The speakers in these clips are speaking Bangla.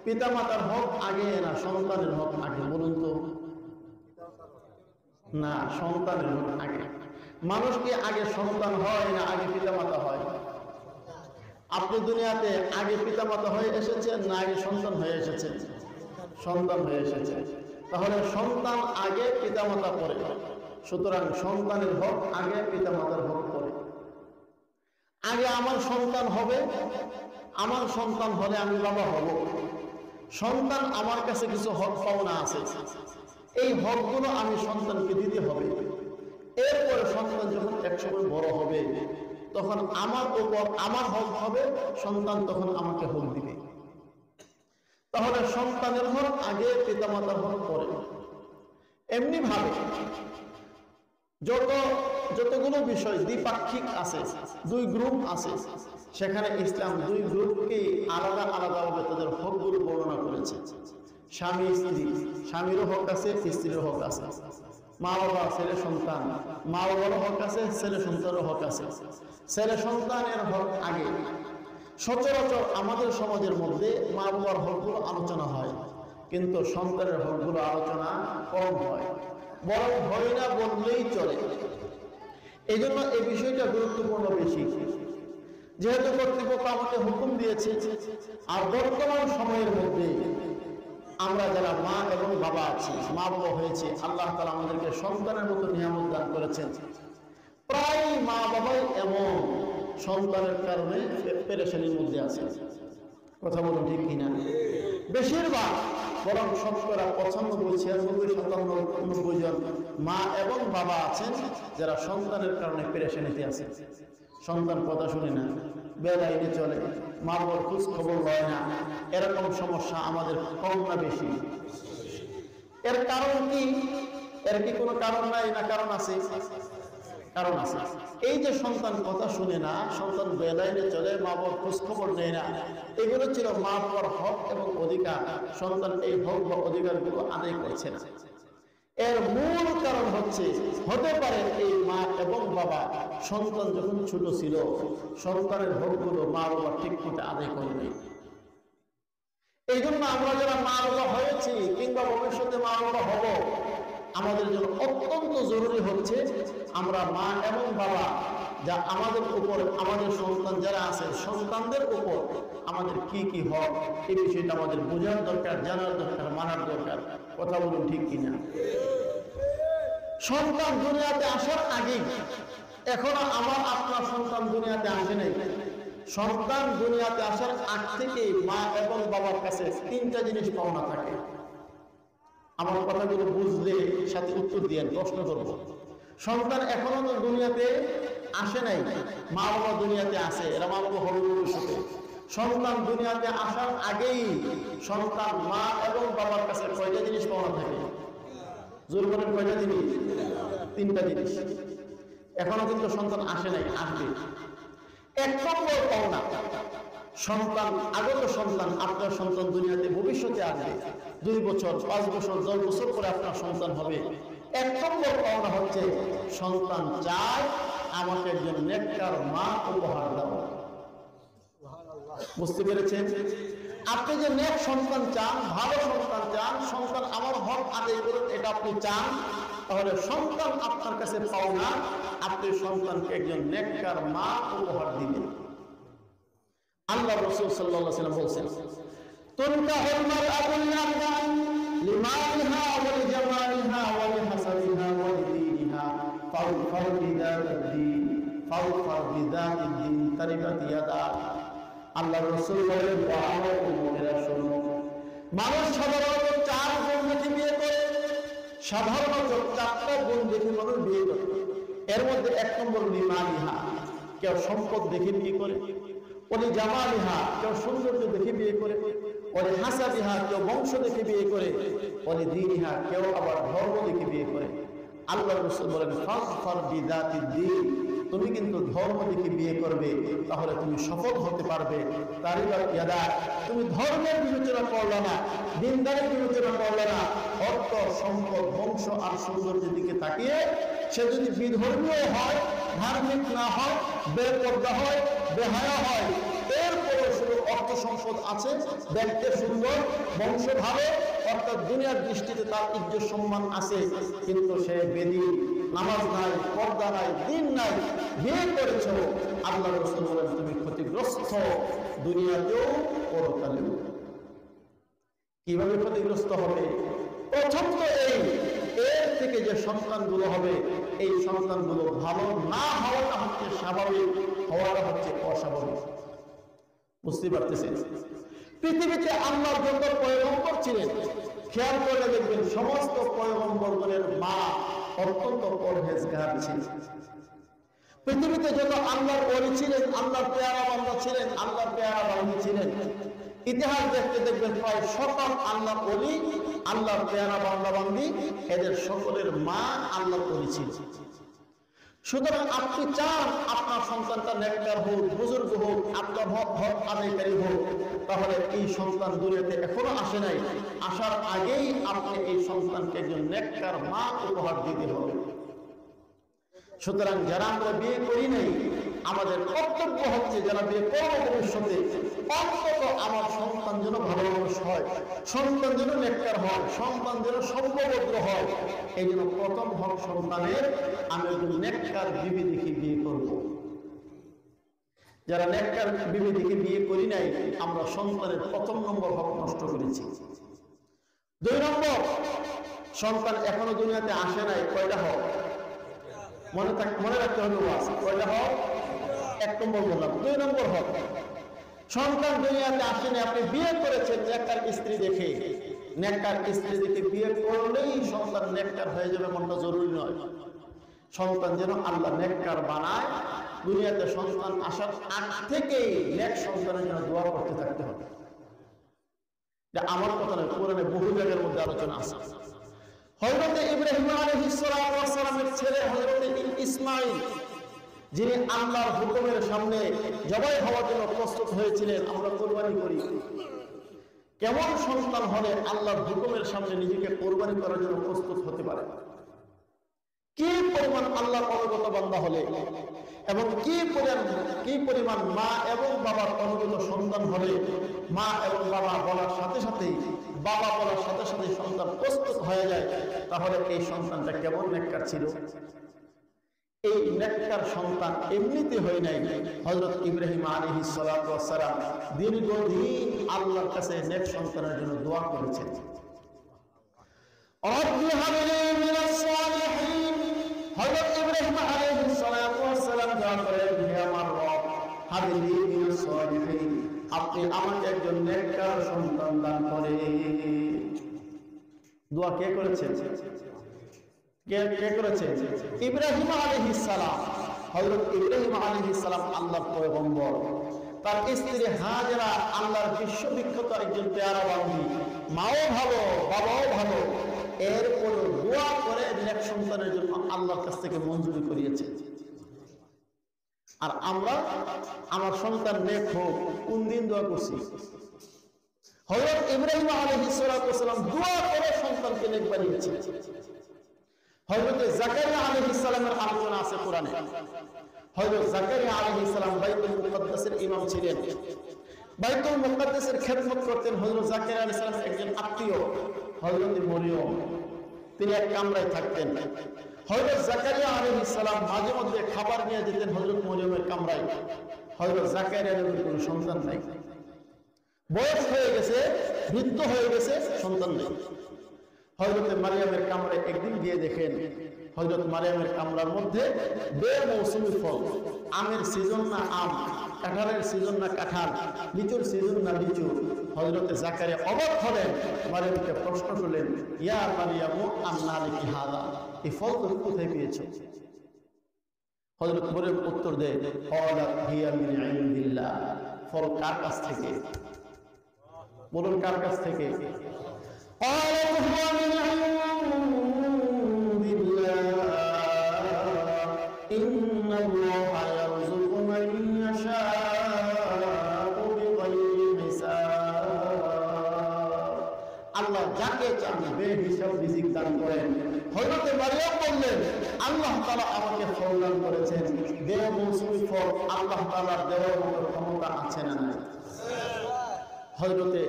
পিতামাতার হক আগে না সন্তানের হক আগে? বলুন তো। না, সন্তানের হক আগে। মানুষ কি আগে সন্তান হয় না আগে পিতামাতা হয়? আপনি দুনিয়াতে আগে পিতামাতা হয়ে এসেছেন না আগে সন্তান হয়ে এসেছেন? সন্তান হয়ে এসেছে। তাহলে সন্তান আগে পিতামাতা পরে, সুতরাং সন্তানের হক আগে পিতামাতার হক পরে। আগে আমার সন্তান হবে, আমার সন্তান হলে আমি বাবা হব। সন্তান আমার কাছে কিছু হক পাওনা আছে, এই হকগুলো আমি সন্তানকে দিতে হবে। এরপরে সন্তান যখন একসময় বড় হবে তখন আমার উপর আমার হক হবে, সন্তান তখন আমাকে হক দিবে। তাহলে সন্তানের হক আগে, পিতামাতার হক পরে। এমনি ভাবে যতগুলো বিষয় দ্বিপাক্ষিক আছে, দুই গ্রুপ আছে, সেখানে ইসলাম দুই গ্রুপকে আলাদা আলাদাভাবে তাদের হকগুলো বর্ণনা করেছে। স্বামী স্ত্রী, স্বামীরও হক আছে, স্ত্রীর হক আছে। মা বাবা, ছেলে সন্তান, মা বাবারও হক আছে, ছেলে সন্তানেরও হক আছে। ছেলে সন্তানের হক আগে। সচরাচর আমাদের সমাজের মধ্যে মা বাবার হকগুলো আলোচনা হয়, কিন্তু সন্তানের হকগুলো আলোচনা কম হয়, বরং হয় না বললেই চলে। এই জন্য এই বিষয়টা গুরুত্বপূর্ণ বেশি। যেহেতু কর্তৃপক্ষ আমাকে হুকুম দিয়েছে, আর বর্তমান সময়ের মধ্যে আমরা যারা মা এবং বাবা আছি, মা বাবা হয়েছে, আল্লাহ তাআলা আমাদেরকে সন্তানের মতো নিয়ামত দান করেছেন। প্রায় মা বাবাই এমন সন্তানের কারণে পেরেশানির মধ্যে আছে। কথা বলুন ঠিক কিনা? বেশিরভাগ, বরং শতকরা 95, 96, 97, 99 জন মা এবং বাবা আছেন যারা সন্তানের কারণে পেরেশানিতে আছে। সন্তান কথা শুনে না, বেলাইনে চলে, মা বাবার খোঁজ খবর লয় না। এরকম সমস্যা আমাদের কম না বেশি? এর কারণ কি? এর কি কোনো কারণ নাই না কারণ আছে? কারণ আছে। এই যে সন্তান কথা শুনে না, সন্তান বেলাইনে চলে, মা বাবার খোঁজ খবর নেয় না, এগুলো ছিল মা বাবার হক এবং অধিকার। সন্তান এই হক বা অধিকারগুলো আদায় করছে না। এর মূল কারণ হচ্ছে, হতে পারে এই মা এবং বাবা সন্তান যখন ছোট ছিল সন্তানের হকগুলো মা বাবা ঠিক মতো আদায় করেনি। এই জন্য আমরা যারা মা বাবা হয়েছি কিংবা ভবিষ্যতে মা বাবা হব, আমাদের জন্য অত্যন্ত জরুরি হচ্ছে আমরা মা এবং বাবা যা আমাদের উপর, আমাদের সন্তান যারা আছে সন্তানদের উপর আমাদের কি কি হক, এই বিষয়টা আমাদের বোঝার দরকার, জানার দরকার, মানার দরকার। কথা বলুন ঠিক কিনা? সন্তান দুনিয়াতে আসার আগেই, এখনো আমার আপনার সন্তান দুনিয়াতে আসে নাই। সন্তান দুনিয়াতে আসার আগ থেকে মা এবং বাবার কাছে তিনটা জিনিস পাওনা থাকে। আমার কথাগুলো বুঝলে সাথে উত্তর দিয়ে প্রশ্ন করব। সন্তান এখনো তো দুনিয়াতে আসে নাই, মা বাবা দুনিয়াতে আসে, এরা মা বাবা হবে ভবিষ্যতে। সন্তান দুনিয়াতে আসার আগেই সন্তান মা এবং বাবার কাছে কয়টা জিনিস পাওনা থাকে? জোর করেন, কয়টা জিনিস? তিনটা জিনিস। এখনো কিন্তু সন্তান আসে নাই, আসবে। এক নম্বর পাওনা, সন্তান, আগত সন্তান, আপনার সন্তান দুনিয়াতে ভবিষ্যতে আসবে। 2 বছর, 5 বছর, 10 বছর পরে আপনার সন্তান হবে। এক নম্বর পাওনা হচ্ছে সন্তান চায় আমাকে একজন নেককার মা উপহার দাও। বুঝতে পেরেছেন? আপনি যে নেক সন্তান চান, ভালো সন্তান চান, সন্তান আমার হক আদায় করুন, এটা আপনি চান, তাহলে সন্তান আপনার কাছে পাওনা, আপনি সন্তানকে একজন নেককার মা উপহার দিবেন। আল্লাহ রাসূল সাল্লাল্লাহু আলাইহি ওয়াসাল্লাম বলেছেন, তুনকাহুল মারআতু লিমালিহা ওয়া লিজামালিহা ওয়া লিহাসাবিহা ওয়া লিদীনিহা ফাওফার বিদাতিদ্দিন ফাওফার বিদাতিদ্দিন তারিবাত ইয়াদা। আল্লাহ রাসূল বলেন, আমার উম্মতেরা শোনো, মানুষ সাধারণত 4 গুণ দেখে বিয়ে করে। সাধারণত 4টা গুণ দেখে মানুষ বিয়ে করে। এর মধ্যে 1 নম্বর লিমালিহা, কেউ সম্পদ দেখে বিয়ে করে। ওলি জামালিহা, কেউ সৌন্দর্য দেখে বিয়ে করে। ওলি হাসাবিহা, কেউ বংশ দেখে বিয়ে করে। ওলি দীনিহা, কেউ আবার ধর্ম দেখে বিয়ে করে। আল্লাহ রাসূল বলেন, ফাযফার বিযাতিদ্দিন, তুমি কিন্তু ধর্ম দেখে বিয়ে করবে, তাহলে তুমি সফল হতে পারবে। তারিবাত ইয়াদা, তুমি ধর্মের বিবেচনা করলে না, দিনদারির বিবেচনা করলে না, অর্থ, সম্পদ, বংশ আর সৌন্দর্যের দিকে তাকিয়ে সে যদি বিধর্মীয় হয়, ধার্মিক না হয়, বেপরদা হয়, বেহায়া হয়, এরপরে শুধু অর্থ অর্থ সম্পদ আছে, দেখতে সুন্দর, বংশ ভালো, অর্থাৎ দুনিয়ার দৃষ্টিতে তার ইজ্জত সম্মান আছে, কিন্তু সে বেদিন, নামাজ নাই, পর্দা নাই, দিন নাই, বিয়ে করেছো, আল্লাহ রাসূল বলেন তুমি ক্ষতিগ্রস্ত দুনিয়াতেও পরকালেও। কিভাবে ক্ষতিগ্রস্ত হবে? প্রথম তো এর থেকে যে সন্তানগুলো হবে, এই সন্তানগুলো ভালো না হওয়াটা হচ্ছে স্বাভাবিক, হওয়াটা হচ্ছে অস্বাভাবিক। বুঝতে পারতেছেন? পৃথিবীতে আল্লাহর যত পয়গম্বর ছিলেন, খেয়াল করে দেখবেন সমস্ত পয়গম্বরগণের মা অত্যন্ত পরহেজগার ছিলেন। পৃথিবীতে যত আল্লাহর ওলি ছিলেন, আল্লাহর পেয়ারা বান্দা ছিলেন, আল্লাহর পেয়ারা বান্দী ছিলেন, ইতিহাস দেখতে দেখবেন প্রায় সকল আল্লাহর ওলি, আল্লাহর পেয়ারা বান্দা বান্দী, এদের সকলের মা আল্লাহর ওলি ছিল। সুতরাং আপনি চান আপনার সন্তানটা নেককার হোক, বুজুর্গ হোক, আপনার হক আদায়কারী হোক, তাহলে এই সন্তান দুনিয়াতে এখনো আসে নাই, আসার আগেই আপনি এই সন্তানকে একজন নেককার মা উপহার দিতে হবে। সুতরাং যারা আমরা বিয়ে করি নাই, আমাদের কর্তব্য হচ্ছে যারা বিয়ে করবো ভবিষ্যতে, অন্তত আমার সন্তান যেন ভালো মানুষ হয়, সন্তান যেন নেককার হয়, সন্তান যেন সভ্যভদ্র হয়। এই জন্য প্রথম হক সন্তানের আমি একজন নেককার বিবি দেখে বিয়ে করব। যারা নেককার বিবি দেখে বিয়ে করি নাই, আমরা সন্তানের প্রথম নম্বর হক নষ্ট করেছি। 2 নম্বর, সন্তান এখনো দুনিয়াতে আসে নাই, কয়টা হক মনে রাখতে হবে? কয়টা হক? 1 নম্বর বললাম। 2 নম্বর হক, সন্তান দুনিয়াতে আসেনি, আপনি বিয়ে করেছেন নেককার স্ত্রী দেখে, নেককার স্ত্রী দেখে বিয়ে করলেই সন্তান নেককার হয়ে যাবে এমনটা জরুরি নয়। সন্তান যেন আল্লাহ নেককার বানায়, দুনিয়াতে সন্তান আসার আগ থেকেই নেক সন্তানের জন্য দোয়া করতে থাকতে হবে। এটা আমার কথা নয়, কোরআনে বহু জায়গার মধ্যে আলোচনা আছে। হযরতে ইব্রাহিম আলাইহিস সালামের ছেলে হযরতে ইসমাঈল, যিনি আল্লাহর হুকুমের সামনে জবাই হওয়ার জন্য প্রস্তুত হয়েছিলেন, আমরা কোরবানি করি। কেমন সন্তান হলে আল্লাহর হুকুমের সামনে নিজেকে কোরবানি করার জন্য প্রস্তুত হতে পারে? কি পরিমাণ আল্লাহর অনুগত বান্দা হলে, এবং কি পরিমাণ মা এবং বাবার অনুগত সন্তান হলে, মা এবং বাবা বলার সাথে সাথেই, বাবা বলার সাথে সাথে সন্তান প্রস্তুত হয়ে যায়, তাহলে এই সন্তানটা কেমন নেককার ছিল? এই নেককার সন্তান এমনিতে হয় নাই। হযরত ইব্রাহিম আলাইহিস সালাতু ওয়াস সালাম দীর্ঘদিন আল্লাহর কাছে নেক সন্তানের জন্য দোয়া করেছেন। রব্বি হাবলি মিনাস সালিহিন, হযরত ইব্রাহিম আলাইহিস সালাতু ওয়াস সালাম দোয়া করেন, হে আমার রব, হাবলি মিনাস সালিহিন, আপনি আমাকে একজন নেককার সন্তান দান করেন। দোয়া কে করেছেন? কে করেছেন? ইব্রাহিম আলাইহিস সালাম। হযরত ইব্রাহিম আলাইহিস সালাম আল্লাহর পয়গম্বর, তার স্ত্রী হাজেরা আল্লাহর বিশ্ববিখ্যাত একজন পেয়ারা বান্দী, মাও ভালো, বাবাও ভালো, এরপরে দোয়া করে নেক সন্তানের জন্য আল্লাহর কাছ থেকে মঞ্জুরি করিয়েছে। আর আমরা আমার সন্তান নেক হোক কোন দিন দোয়া করছি? হযরত ইব্রাহিম আলাইহিস সালাম দোয়া করে সন্তানকে নেক বানিয়েছে। হযরত জাকারিয়া আলাইহিস সালামের আলোচনা আছে কোরআনে। হযরত জাকারিয়া আলাইহিস সালাম বাইতুল মুকাদ্দাসের ইমাম ছিলেন। বাইতুল মুকাদ্দাসের খেদমত করতেন হযরত জাকারিয়া আলাইহিস সালামের একজন আত্মীয় হযরত মরিয়ম, তিনি এক কামরায় থাকতেন। হযরত জাকারিয়া আলাইহিস সালাম মাঝে মধ্যে খাবার নিয়ে যেতেন হযরত মরিয়মের কামরায়। হযরত জাকারিয়ার কোনো সন্তান নাই, বয়স হয়ে গেছে, বৃদ্ধ হয়ে গেছে, সন্তান নেই। হযরত মারিয়ামের কামরায় একদিন গিয়ে দেখেন হযরত মারিয়ামের কামরার মধ্যে বেমৌসুমি ফল, আমের সিজন না আম, কাঁঠালের সিজন না কাঁঠাল, লিচুর সিজন না লিচু। হযরত জাকারিয়া অবাক হলেন, মারিয়ামকে প্রশ্ন করলেন, ইয়া মারিয়ামু আন্না লাকি হাযা, এই ফল তুমি কোথায় পেয়েছো? হযরত মারিয়াম উত্তর দেয়, ক্বালাত হিয়া মিন ইনদিল্লাহ, ফল কার কাছ থেকে? বলুন কার কাছ থেকে? قالت هو من عند الله إن الله يرزق من يشاء بغير حساب, আল্লাহ যাকে চান বেহিসাব রিজিক দান করেন। হযরত মারিয়াম বললেন, আল্লাহ তাআলা আমাকে ফল দান করেছেন, বেমৌসুমি ফল আল্লাহ তাআলার দেওয়ার মতো ক্ষমতা আছে না নাই? হযরতে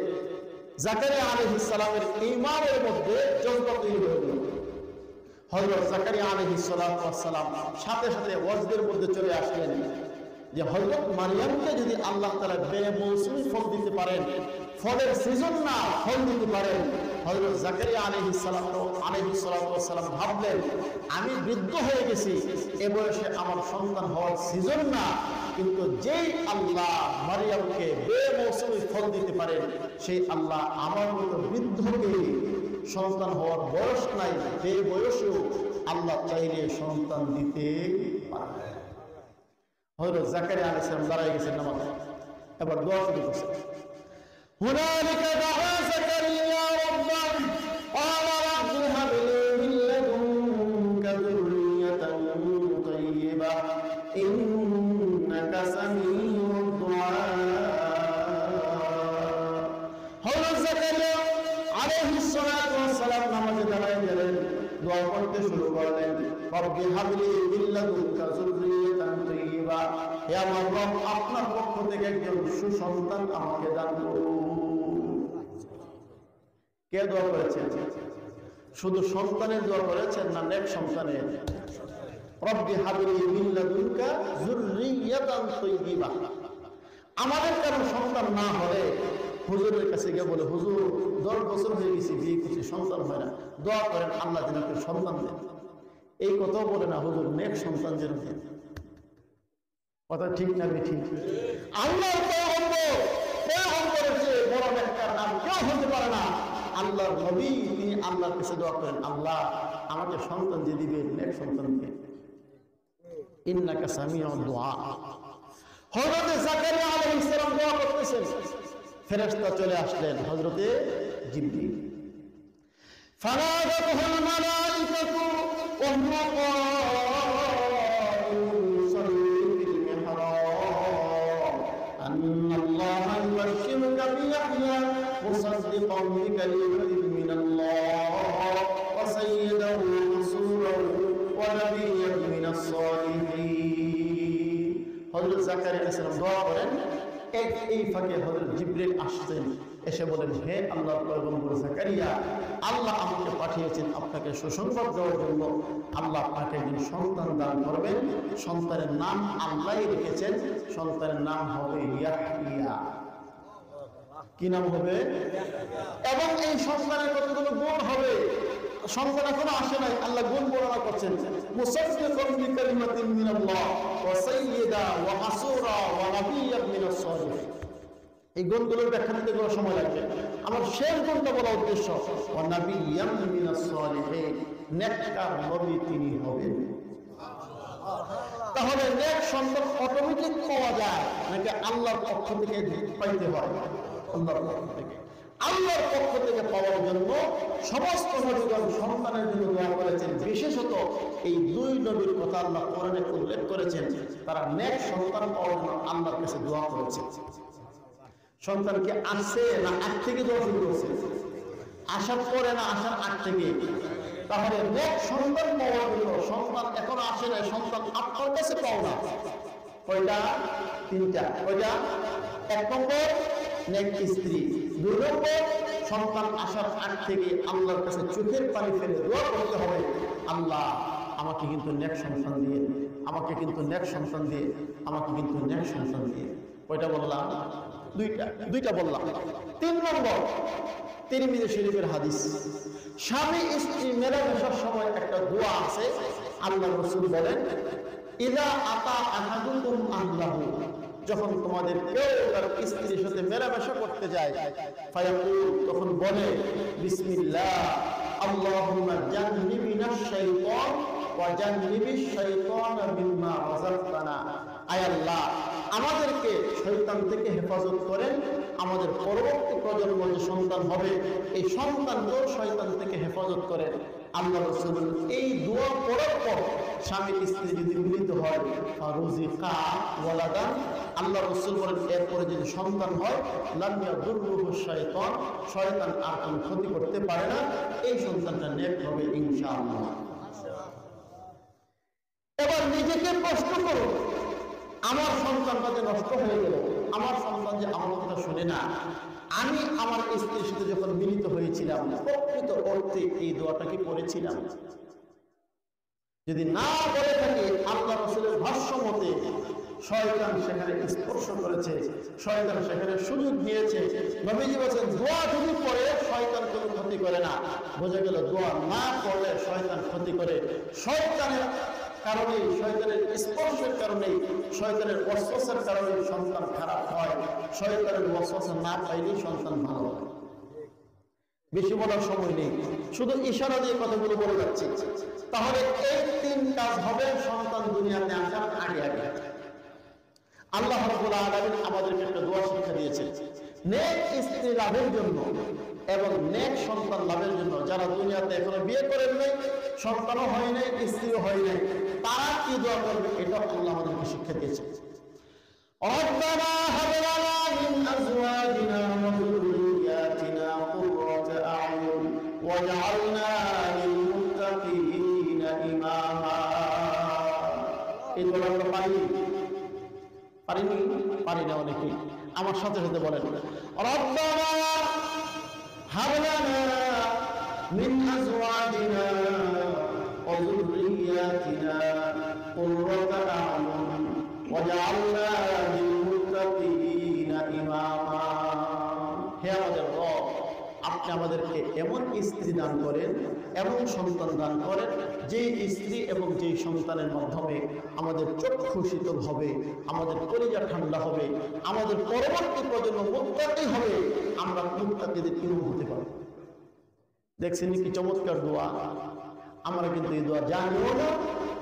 জাকারিয়া আলাইহিস সালামের ঈমানের মধ্যে জজবা তৈরি হয়ে গেল। হযরত জাকারিয়া আলাইহিস সালাম সাথে সাথে ওয়াজদের মধ্যে চলে আসলেন যে হযরত মারইয়ামকে যদি আল্লাহ তাআলা বেমৌসুমি ফল দিতে পারেন, ফলের সিজন না ফল দিতে পারেন, হযরত জাকারিয়া আলাইহিস সালাম ভাবলেন আমি বৃদ্ধ হয়ে গেছি, এ বয়সে আমার সন্তান হওয়ার সিজন না, কিন্তু যেই আল্লাহ মারইয়ামকে বেমৌসুমি ফল দিতে পারেন সেই আল্লাহ আমার মতো বৃদ্ধকে সন্তান হওয়ার বয়স নাই, বে বয়সেও আল্লাহ চাইলে সন্তান দিতে পারে। হযরত জাকারিয়া আলাইহিস সালাম দাঁড়ায় গেছেন নামাজে, এবার দোয়া শুরু করছেন। হুনালিকা দাআ জাকারিয়া রাব্বাহ ক্বালা রাব্বি হাব লি মিন লাদুনকা যুররিয়াতান তাইয়্যিবাহ ইন্নাকা সামিউদ দুআ। হযরত জাকারিয়া আলাইহিস সালাম নামাজে দাঁড়ায় গেলেন, দোয়া করতে শুরু করলেন, রব্বি হাব লি মিন লাদুনকা যুররিয়াতান তাইয়্যিবাহ, হে আমার রব আপনার পক্ষ থেকে একজন সুসন্তান আমাকে দান করুন। কে দোয়া করেছেন? শুধু সন্তানের দোয়া করেছেন না নেক সন্তানের? রব্বি হাব লি মিন লাদুনকা যুররিয়াতান তাইয়্যিবাহ। আমাদের কারো সন্তান না হলে হুজুরের কাছে গিয়ে বলে, হুজুর 10 বছর হয়ে গেছে বিয়ে করছি, সন্তান হয় না, দোয়া করেন আল্লাহ যেন একটা সন্তান দেন। এই কথাও বলে না, হুজুর নেক সন্তান যেন দেন। কথা ঠিক না ঠিক? আল্লাহর পয়গম্বরের চেয়ে বড় নেককার আর কেউ হতে পারে না। আল্লাহর নবী তিনি আল্লাহর কাছে দোয়া করেন, আল্লাহ আমাকে সন্তান দিয়ে দিবেন, নেক সন্তান দিবেন। ইন্নাকা সামিউদ দুআ। হযরত জাকারিয়া আলাইহিস সালাম দোয়া করতেছেন, ফেরেশতা চলে আসলেন, হযরতে জিবরিল। ফানাদাতুল মালাইকাতু ওয়া হুয়া কাইমুন ইউসাল্লি ফিল মিহরাব আন্নাল্লাহা ইউবাশশিরুকা বিয়াহইয়া মুসাদ্দিকান বিকালিমাতিন মিনাল্লাহ ওয়া সাইয়্যিদান ওয়া রাসূলান ওয়া নাবিয়্যান মিনাস সালিহিন। হযরত জাকারিয়া আলাইহিস সালাম দোয়া করেন, এই ফাঁকে হযরত জিবরিল আসতেন, এসে বলেন, হে আল্লাহর পয়গম্বর জাকারিয়া, আল্লাহ আমাকে পাঠিয়েছেন আপনাকে সুসংবাদ দেওয়ার জন্য। আল্লাহ আপনাকে একজন সন্তান দান করবেন, সন্তানের নাম আল্লাহই রেখেছেন, সন্তানের নাম হবে ইয়াহইয়া। কি নাম হবে? এবং এই সন্তানের কতগুলো গুণ হবে, সন্তান এখনো আসে নাই, আল্লাহ গুণ বর্ণনা করছেন। মুসাদ্দিকান বিকালিমাতিন মিনাল্লাহ ওয়া সাইয়্যিদা ওয়া হাসুরা ওয়া নাবিয়্যান মিনাস সালিহিন। এই গুণগুলোর ব্যাখ্যা দিতে কোনো সময় লাগবে। আমার শেষ গুণটা বলা উদ্দেশ্য, ওয়া নাবিয়্যান মিনাস সালিহিন, নেককার নবী তিনি হবেন। তাহলে নেক সন্তান অটোমেটিক পাওয়া যায় নাকি আল্লাহর পক্ষ থেকে পাইতে হয়? আল্লাহর পক্ষ থেকে। আল্লাহর পক্ষ থেকে পাওয়ার জন্য সমস্ত নবীগণ সন্তানের জন্য দোয়া করেছেন। বিশেষত এই 2 নবীর কথা আল্লাহ কোরআনে উল্লেখ করেছেন, তারা নেক সন্তান পাওয়ার জন্য আল্লাহর কাছে দোয়া করেছে। সন্তানকে আসছে না আগ থেকে দোয়া শুরু করছে? আসার পরে না আসার আগ থেকে? তাহলে নেক সন্তান পাওয়ার জন্য, সন্তান এখনো আসে না, সন্তান আপনার কাছে পাও না, কয়টা? 3টা। কয়টা? 1 নম্বর নেক স্ত্রী, 2 নম্বর সন্তান আসার আগ থেকে আল্লাহর কাছে চোখের পানি ফেলে দোয়া করতে হবে, আল্লাহ আমাকে কিন্তু নেক সন্তান দিয়ে, আমাকে কিন্তু নেক সন্তান দিয়ে, আমাকে কিন্তু নেক সন্তান দিয়ে। কয়টা বললাম? 2টা বললাম। 3 নম্বর তিরমিজি শরীফের হাদিস, স্বামী স্ত্রী মেলামেশার সময় একটা দোয়া আছে। আল্লাহ রাসূল বলেন, ইযা আতা আহাদুকুম আহলাহু, যখন তোমাদের কেউ তার স্ত্রীর সাথে মেলামেশা করতে যায়, ফায়াকুল, তখন বলে, বিসমিল্লাহ আল্লাহুম্মা জান্নিবিনাশ শাইতান ওয়া জান্নিবিশ শাইতানা মিম্মা রাযাকতানা। আয় আল্লাহ, আমাদেরকে শয়তান থেকে হেফাজত করেন, আমাদের পরবর্তী প্রজন্ম যে সন্তান হবে এই সন্তানকে শয়তান থেকে হেফাজত করেন। আল্লাহ রাসূল এই দোয়া পড়ার পর স্বামী স্ত্রী যদি মিলিত হয়, ফারুজিকা ওয়ালাদান, আল্লাহ রাসূল বলেন এরপরে যদি সন্তান হয়, লাম ইয়াদুররুহু শাইতান, শয়তান আর কোনো ক্ষতি করতে পারে না, এই সন্তানটা নেক হবে ইনশাআল্লাহ। এবার নিজেকে প্রশ্ন করো, আমার সন্তানটা যে নষ্ট হয়ে গেল, আমার সন্তান যে আমার কথা শুনে না, আমি আমার স্ত্রীর সাথে যখন মিলিত হয়েছিলাম প্রকৃত অর্থে এই দোয়াটা কি পড়েছিলাম? যদি না বলে থাকি, আল্লাহ রাসূলের ভাষ্য মতে শয়তান সেখানে স্পর্শ করেছে, শয়তান সেখানে সুযোগ নিয়েছে। নবীজি বলেছেন দোয়া যদি পড়ে শয়তান কোনো ক্ষতি করে না। বোঝা গেল দোয়া না পড়লে শয়তান ক্ষতি করে। শয়তানের কারণে, শয়তানের স্পর্শের কারণে, শয়তানের ওয়াসওয়াসার কারণে সন্তান খারাপ হয়। শয়তানের ওয়াসওয়াসা না পাইলেই সন্তান ভালো হয়। বেশি বলার সময় নেই, শুধু ইশারা দিয়ে কথাগুলো বলে যাচ্ছে। তাহলে এই 3 কাজ হবে সন্তান দুনিয়াতে আসার আগে আগে। আল্লাহ রাব্বুল আলামিন আমাদেরকে একটা দোয়া শিক্ষা দিয়েছেন নেক স্ত্রী লাভের জন্য এবং নেক সন্তান লাভের জন্য। যারা দুনিয়াতে এখনো বিয়ে করেন নাই, সন্তানও হয় নাই, স্ত্রীও হয় নাই, তারা কি দোয়া করবে এটা আল্লাহ আমাদেরকে শিক্ষা দিয়েছেন। রব্বানা হাব লানা মিন আজওয়াজিনা ওয়া যুররিয়াতিনা কুররাতা আ'য়ুন ওয়াজআলনা লিল মুত্তাকিনা ইমামা। এই দোয়াটা পারি না অনেকে। আমার সাথে সাথে বলেন রব্বানা হাব লানা মিন আজওয়াজিনা ওয়া যুররিয়াতিনা কুররাতা আ'য়ুন ওয়াজআলনা লিল মুত্তাকিনা ইমামা। হে আমাদের রব, আপনি আমাদেরকে এমন স্ত্রী দান করেন, এমন সন্তান দান করেন, যে স্ত্রী এবং যে সন্তানের মাধ্যমে আমাদের চক্ষু শীতল হবে, আমাদের কলিজা ঠান্ডা হবে, আমাদের পরবর্তী প্রজন্ম মুত্তাকি হবে, আমরা মুত্তাকিদের ইমাম হতে পারব। দেখছেন কি চমৎকার দোয়া। আমরা কিন্তু এই দোয়া জানিও না,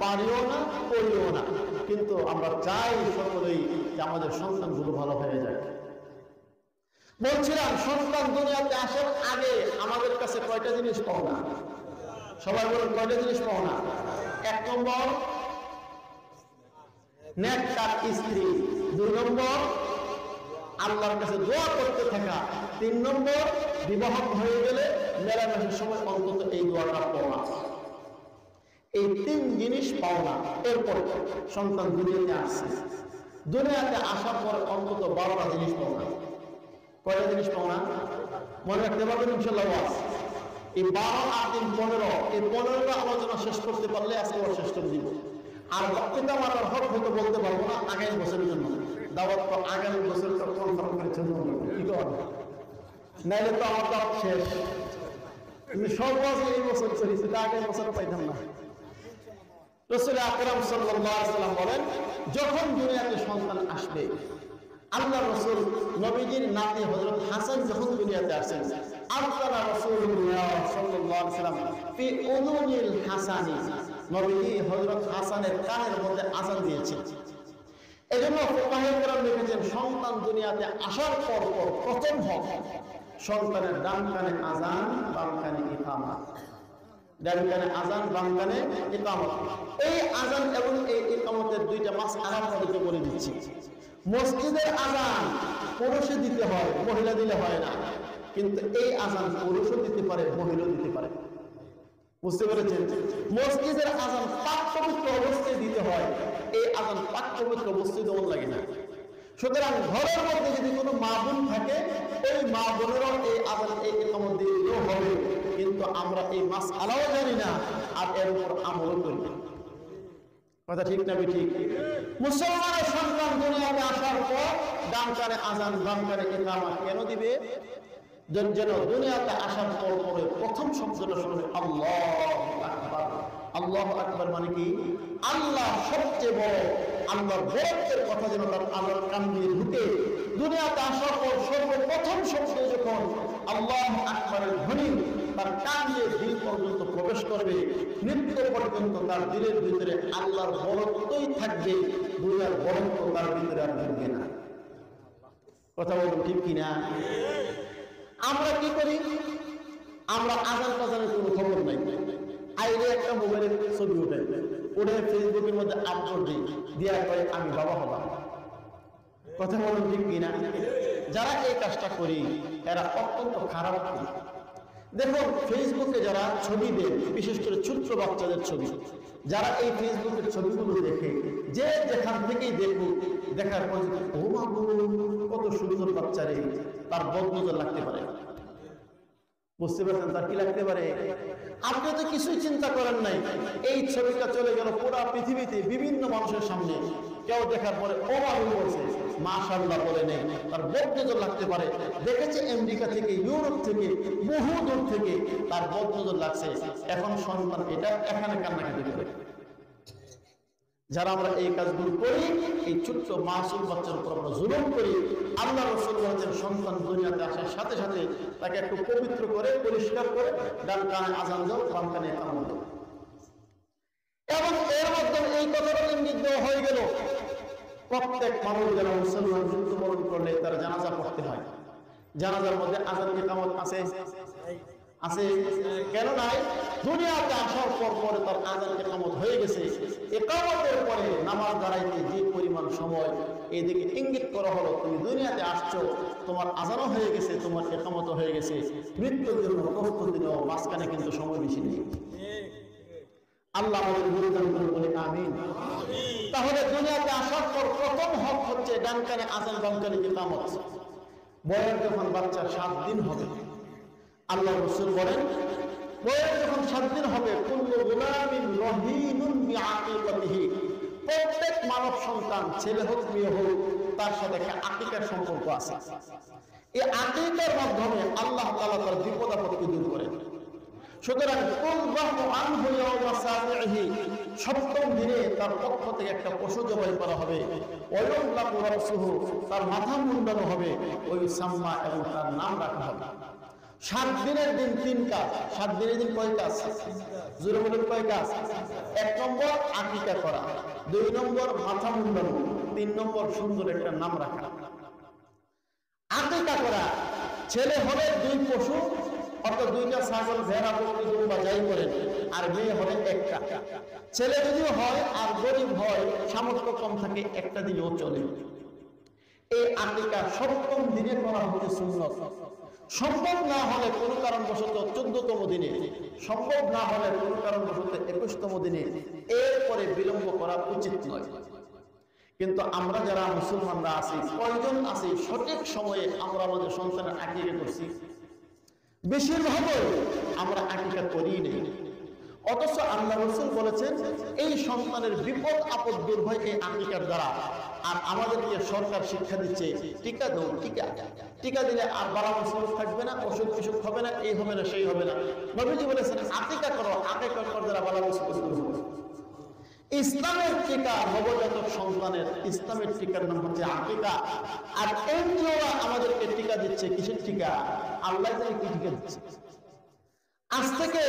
পারিও না, করিও না, কিন্তু আমরা চাই সকলেই যে আমাদের সন্তানগুলো ভালো হয়ে যায়। বলছিলাম সন্তান দুনিয়াতে আসার আগে আমাদের কাছে কয়টা জিনিস পাও না? সবাই বলুন কয়টা জিনিস পাও না? 1 নম্বর নেককার স্ত্রী, 2 নম্বর আল্লাহর কাছে দোয়া করতে থাকা, 3 নম্বর বিবাহ হয়ে গেলে মেলামেশার সময় অন্তত এই দোয়াটা পড়া। এই 3 জিনিস পাও না। এরপর সন্তান দুনিয়াতে আসছে, দুনিয়াতে আসার পর অন্তত 12টা জিনিস পাও না। কয়টা জিনিস পাও না? মনে রাখতে পারবেন ইনশাআল্লাহ। এই 12 আর 3 15, এই 15টা আলোচনা শেষ করতে পারলে আজকে আবার শেষ করে দিব। আর বক্তৃতা মারার হক হয়তো বলতে পারবো না আগামী বছরের জন্য। দাওয়াত তো আগামী বছর তো কনফার্ম করেছে, কি কর নাইলে তো আমার দাওয়াত শেষ। তুমি সব বছর এই বছর চলেছে, আগামী বছরও পাইতাম না। রাসূল আকরাম সাল্লাল্লাহু আলাইহি ওয়াসাল্লাম বলেন, যখন দুনিয়াতে সন্তান আসবে, আল্লাহ রাসূল নবীজির নাতি হযরত হাসান যখন দুনিয়াতে আসেন, আল্লাহ রাসূলুল্লাহ সাল্লাল্লাহু আলাইহি ওয়াসাল্লাম ফি উযুনিল হাসানি, নবীজি হযরত হাসানের কানের মধ্যে আযান দিয়েছেন। এজন্য ফুকাহায়ে কেরাম লিখেছেন সন্তান দুনিয়াতে আসার পর প্রথম হক সন্তানের ডান কানে আযান, বাম কানে ইকামত। ডান কানে আযান, বাম কানে ইকামত। এই আযান এবং এই ইকামতের 2টা মাসআলা আপনাদেরকে বলে দিচ্ছি। মসজিদের আযান পুরুষে দিতে হয়, মহিলা দিলে হয় না। কিন্তু এই আযান পুরুষও দিতে পারে, মহিলাও দিতে পারে। বুঝতে পেরেছেন? মসজিদের আযান পাক পবিত্র অবস্থায় দিতে হয়, এই আযান পাক পবিত্র অবস্থায় দেওয়া লাগে না। সুতরাং ঘরের মধ্যে যদি কোনো মা বোন থাকে, ওই মা বোনেরও এই আযান, এই ইকামত দিতেও হবে। কিন্তু আমরা এই মাসআলাও জানি না, আর এর উপর আমলও করি না। কথা ঠিক না ঠিক? মুসলমানের সন্তান দুনিয়াতে আসার পর ডান কানে আযান, বাম কানে ইকামত কেন দিবে? যেন দুনিয়াতে আসার পর পরে প্রথম শব্দটা শুনবে আল্লাহু আকবার। আল্লাহু আকবার মানে কি? আল্লাহ সবচেয়ে বড়। আল্লাহর বড়ত্বের কথা যেন তার আল্লাহর কান দিয়ে ঢুকে। দুনিয়াতে আসার পর সর্বপ্রথম শব্দ যখন আল্লাহু আকবারের ধ্বনি তার কান দিয়ে দিল পর্যন্ত প্রবেশ করবে, মৃত্যু পর্যন্ত তার দিলের ভিতরে আল্লাহর বড়ত্বই থাকবে, দুনিয়ার বড়ত্ব তার ভিতরে আর থাকবে না। কথা বলুন ঠিক কিনা? আমরা কি করি? আমরা আযান টাজানের কোনো খবর নাই, আইলে একটা মোবাইলের ছবি উঠে ফেসবুকের মধ্যে আপলোড দিই, দেওয়ার পরে আমি বাবা হলাম। কথা বলুন ঠিক কিনা? যারা এই কাজটা করি এরা অত্যন্ত খারাপ করি। দেখুন ফেসবুকে যারা ছবি দেন, বিশেষ করে ছোট্ট বাচ্চাদের ছবি, যারা এই ফেসবুকের ছবিগুলো দেখে, যে যেখান থেকেই দেখুক, দেখার পর ও বাবু কত সুন্দর বাচ্চা রে, তার বদনজর লাগতে পারে। বুঝতে পারছেন তার কি লাগতে পারে? আপনি তো কিছুই চিন্তা করেন নাই, এই ছবিটা চলে গেল পুরা পৃথিবীতে বিভিন্ন মানুষের সামনে, কেউ দেখার পরে ওমারুল বলছে মাশাআল্লাহ বলে নেই, তার বদনজর লাগতে পারে। দেখেছে আমেরিকা থেকে, ইউরোপ থেকে, বহু দূর থেকে তার বদনজর লাগছে। এখন সন্তান এটা এখানে কান্নাকাটি করে। যারা আমরা এই কাজগুলো করি, এই ছোট্ট মাসুম বাচ্চার উপর আমরা জুলুম করি, আল্লাহ রাসূল বলেছেন সন্তান দুনিয়াতে আসার সাথে সাথে তাকে একটু পবিত্র করে পরিষ্কার করে ডান কানে আযান দাও, বাম কানে ইকামত দাও। এবং এর মাধ্যমে এই কথাটা ইঙ্গিত দেওয়া হয়ে গেল প্রত্যেক মানুষ যারা মুসলমান মৃত্যুবরণ করলে তার জানাজা পড়তে হয়। জানাজার মধ্যে আযান ইকামত আছে আছে কেন নাই? দুনিয়াতে আসার পর পরে তার আযান ইকামত হয়ে গেছে। ইকামতের পরে নামাজ দাঁড়াইতে যে পরিমাণ সময়, এদিকে ইঙ্গিত করা হলো তুমি দুনিয়াতে আসছো, তোমার আযানও হয়ে গেছে, তোমার ইকামতও হয়ে গেছে, মৃত্যুর জন্য প্রস্তুতি নেওয়া, মাঝখানে কিন্তু সময় বেশি নেই। আল্লাহ আমাদের বুঝদান করে বলে আমিন। তাহলে দুনিয়াতে আসার পর প্রথম হক হচ্ছে ডান কানে আযান, বাম কানে ইকামত। বয়স যখন বাচ্চার 7 দিন হবে, আল্লাহ রাসূল বলেন বয়স যখন 7 দিন হবে, কুল্লু গুলামিন রহিনুন বিআকিকাতিহি, প্রত্যেক মানব সন্তান ছেলে হোক মেয়ে হোক তার সাথে একটা আকিকার সম্পর্ক আছে। এই আকিকার মাধ্যমে আল্লাহ তাআলা তার বিপদ আপদকে দূর করেন। সুতরাং কুলবাহু আনহু ইয়াওমা সাবিহি, 7ম দিনে তার পক্ষ থেকে একটা পশু জবাই করা হবে। ওয়ায়ুলাকু রাসুহু, তার মাথা মুন্ডানো হবে। ওই সাম্মা, এবং তার নাম রাখা হবে। 7 দিনের দিন 3 কাজ। 7 দিনের দিন কয় কাজ? জোরে বলেন কয় কাজ? 1 নম্বর আকিকা করা, 2 নম্বর মাথা মুন্ডানো, 3 নম্বর সুন্দর একটা নাম রাখা। আকিকা করা, ছেলে হলে 2 পশু, অর্থাৎ 2টা ছাগল, ভেড়া, বকরি, দুম্বা যাই করেন, আর মেয়ে হলে 1টা। ছেলে যদি হয় আর গরিব হয়, সামর্থ্য কম থাকে, 1টা দিলেও চলে। এই আকিকা 7ম দিনে করা হচ্ছে সুন্নত। সম্ভব না হলে কোনো কারণবশত 14তম দিনে, সম্ভব না হলে কোনো কারণবশত 21তম দিনে, এরপরে বিলম্ব করা উচিত নয়। কিন্তু আমরা যারা মুসলমানরা আছি, কয়জন আছি সঠিক সময়ে আমরা আমাদের সন্তানের আকিকা করছি? বেশিরভাগই আমরা আকিকা করিই নেই। অথচ আল্লাহ রাসূল বলেছেন এই সন্তানের বিপদ আপদ দূর হয় এই আকিকার দ্বারা। আর আমাদেরকে সরকার শিক্ষা দিচ্ছে টিকা দাও, টিকা টিকা দিলে আর বাড়া মুসিবত থাকবে না, অসুখ বিসুখ হবে না, এই হবে না, সেই হবে না। নবীজি বলেছেন আকিকা করো, আকিকা করার দ্বারা বাড়া মুসিবত দূর হবে। ইসলামের টিকা নবজাতক সন্তানের, ইসলামের টিকার নাম হচ্ছে আকিকা। আর এনজিওরা আমাদেরকে টিকা দিচ্ছে, কিসের টিকা? আল্লাহ জানে কি টিকা দিচ্ছে। আজ থেকে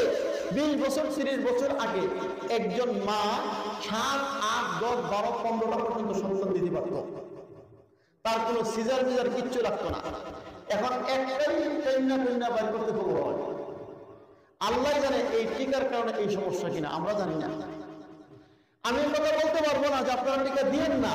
20 বছর 30 বছর আগে একজন মা 7, 8, 10, 12, 15টা পর্যন্ত সন্তান দিতে পারত। তার কোনো সিজার মিজার কিচ্ছু লাগতো না। এখন একটাই কন্যা বাইর করতে খবর হয়। আল্লাহ জানে এই টিকার কারণে এই সমস্যা কিনা, আমরা জানি না। আমি কথা বলতে পারবো না যে আপনারা টিকা দিয়েন না,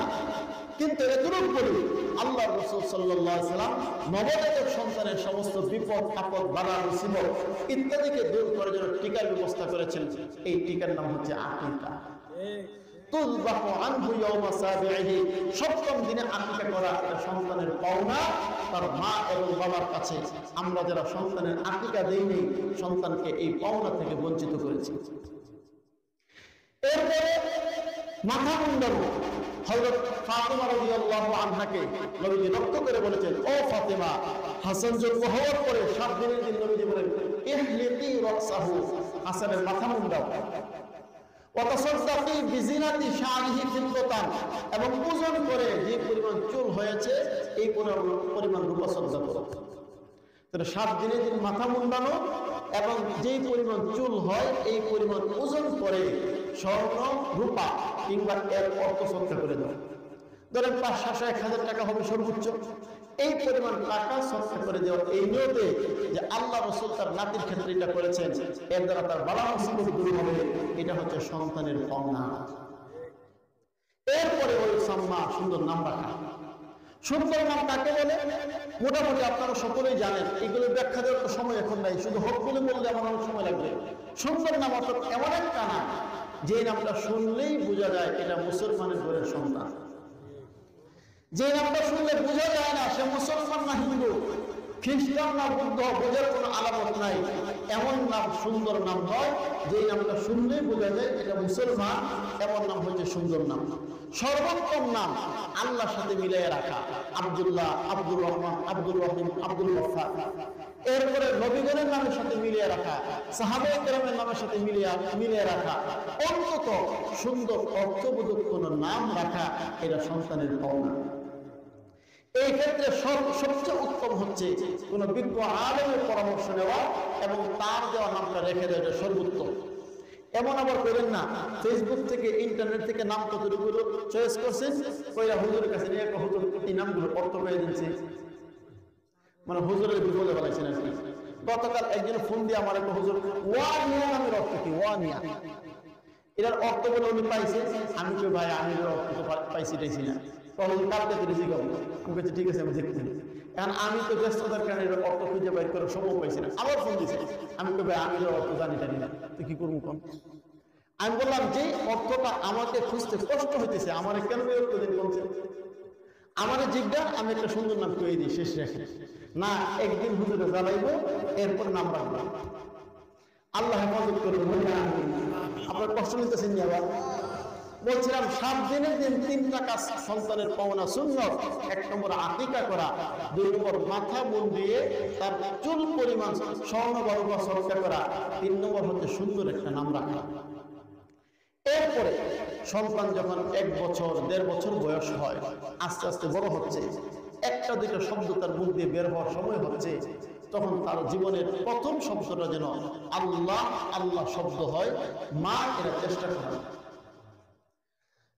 কিন্তু এতটুকু বলি আল্লাহ রাসূল সাল্লাল্লাহু আলাইহি সাল্লাম নবজাতক সন্তানের সমস্ত বিপদ আপদ, বালা মুসিবত ইত্যাদিকে দূর করার জন্য টিকার ব্যবস্থা করেছেন। এই টিকার নাম হচ্ছে আকিকা। তুযবাহু আনহু ইয়াওমা সাবিহি, 7ম দিনে আকিকা করা এটা সন্তানের পাওনা তার মা এবং বাবার কাছে। আমরা যারা সন্তানের আকিকা দেইনি, সন্তানকে এই পাওনা থেকে বঞ্চিত করেছি। এরপরে মাথা মুন্ডানো। হযরত ফাতিমা রাদিয়াল্লাহু আনহাকে নবীজি লক্ষ্য করে বলেছেন, ও ফাতিমা, হাসান জন্ম হওয়ার পরে 7 দিনের দিন নবীজি বলেন ইহলিকি রাসাহু, হাসানের মাথা মুন্ডাও। ওয়া তাসাদদাকি বিজিনাতি শারিহি ফিদ্দাতান, এবং ওজন করে যে পরিমাণ চুল হয়েছে এই পরিমাণ রূপা সজ্জা করো। তাহলে 7 দিনের দিন মাথা মুন্ডানো এবং যেই পরিমাণ চুল হয় এই পরিমাণ ওজন করে স্বর্ণ, রূপা কিংবা এর অর্থ সৎকার করে দেওয়া। ধরেন 500-1000 টাকা হবে সর্বোচ্চ, এই পরিমাণ টাকা সৎকার করে দেওয়া, এই নিয়তে যে আল্লাহ রাসূল তার নাতির ক্ষেত্রে এটা করেছেন, এর দ্বারা তার বালা মুসিবত দূর হবে। এটা হচ্ছে সন্তানের পাওনা। এরপরে ওই সাম্মা, সুন্দর নাম রাখা। সুন্দর নাম কাকে বলে মোটামুটি আপনারা সকলেই জানেন, এগুলো ব্যাখ্যা দেওয়ার সময় এখন নাই, শুধু হকগুলো বললে আমার অনেক সময় লাগবে। সুন্দর নাম অর্থাৎ এমন একটা নাম যে নামটা শুনলেই বোঝা যায় এটা মুসলমানের ঘরের সন্তান। যে নামটা শুনলে বোঝা যায় না সে মুসলমান না হিন্দু, খ্রিস্টান না বুদ্ধ, বোঝার কোনো আলামত নাই। এমন নাম সুন্দর নাম হয় যে নামটা শুনলেই বোঝা যায় এটা মুসলমান, এমন নাম হচ্ছে সুন্দর নাম। সর্বোত্তম নাম আল্লাহর সাথে মিলিয়ে রাখা, আব্দুল্লাহ, আব্দুর রহমান, আব্দুর রহিম, আব্দুল গফফার। এরপরে নবীগণের নামের সাথে মিলিয়ে রাখা, সাহাবায়ে কেরামের নামের সাথে মিলিয়ে রাখা, অন্তত সুন্দর অর্থবোধক কোন নাম রাখা, এটা সন্তানের পাওনা। এই ক্ষেত্রে সবচেয়ে উত্তম হচ্ছে কোন বিজ্ঞ আলেমের পরামর্শ নেওয়া এবং তার দেওয়া নামটা রেখে দেওয়া, এটা সর্বোত্তম। এমন আবার করেন না ফেসবুক থেকে ইন্টারনেট থেকে নাম কতটুকু চয়েস করছেন, কইরা হুজুরের কাছে নিয়ে একটা হুজুর এই নামগুলো অর্থ পেয়ে দিচ্ছে, মানে হুজুরের বিপদে বলাইছেন আর কি। গতকাল একজন ফোন দিয়ে আমার একটা হুজুর ওয়ানিয়া নামের অর্থ কি, ওয়ানিয়া এটার অর্থ বলে উনি পাইছে। আমি তো ভাই আমি এর অর্থ তো পাইছি না, তখন কালকে তো রিজিক হবে। আমি বলছি ঠিক আছে আমি দেখতে, কারণ আমি তো ব্যস্ততার কারণে এর অর্থ খুঁজে বাইর করার সময় পাইছি না। আবার ফোন দিয়েছে, আমি তো ভাই আমি এর অর্থ জানি না, তো কি করবো কম। আমি বললাম যে অর্থটা আমাকে খুঁজতে কষ্ট হইতেছে, আমার কেন বিরক্ত দিন বলছে, আমার জিজ্ঞা আমি একটা সুন্দর নাম পেয়ে দিই শেষ রেখে না, একদিন হুজুরে জ্বালাইবো, এরপর নাম রাখবো। আল্লাহ হেফাজত করবো। আপনার কষ্ট নিতেছেন আবার। বলছিলাম 7 দিনের দিন 3টা কাজ সন্তানের পাওনা সুন্নত। 1 নম্বর আকিকা করা, 2 নম্বর মাথা মুন্ডিয়ে তার চুল পরিমাণ স্বর্ণ বা সরকা করা, 3 নম্বর হচ্ছে সুন্দর একটা নাম রাখা। এরপরে সন্তান যখন 1 বছর 1.5 বছর বয়স হয়, আস্তে আস্তে বড় হচ্ছে, 1টা 2টা শব্দ তার মুখ দিয়ে বের হওয়ার সময় হচ্ছে, তখন তার জীবনের প্রথম শব্দটা যেন আল্লাহ আল্লাহ শব্দ হয়। মা এরা চেষ্টা করেন,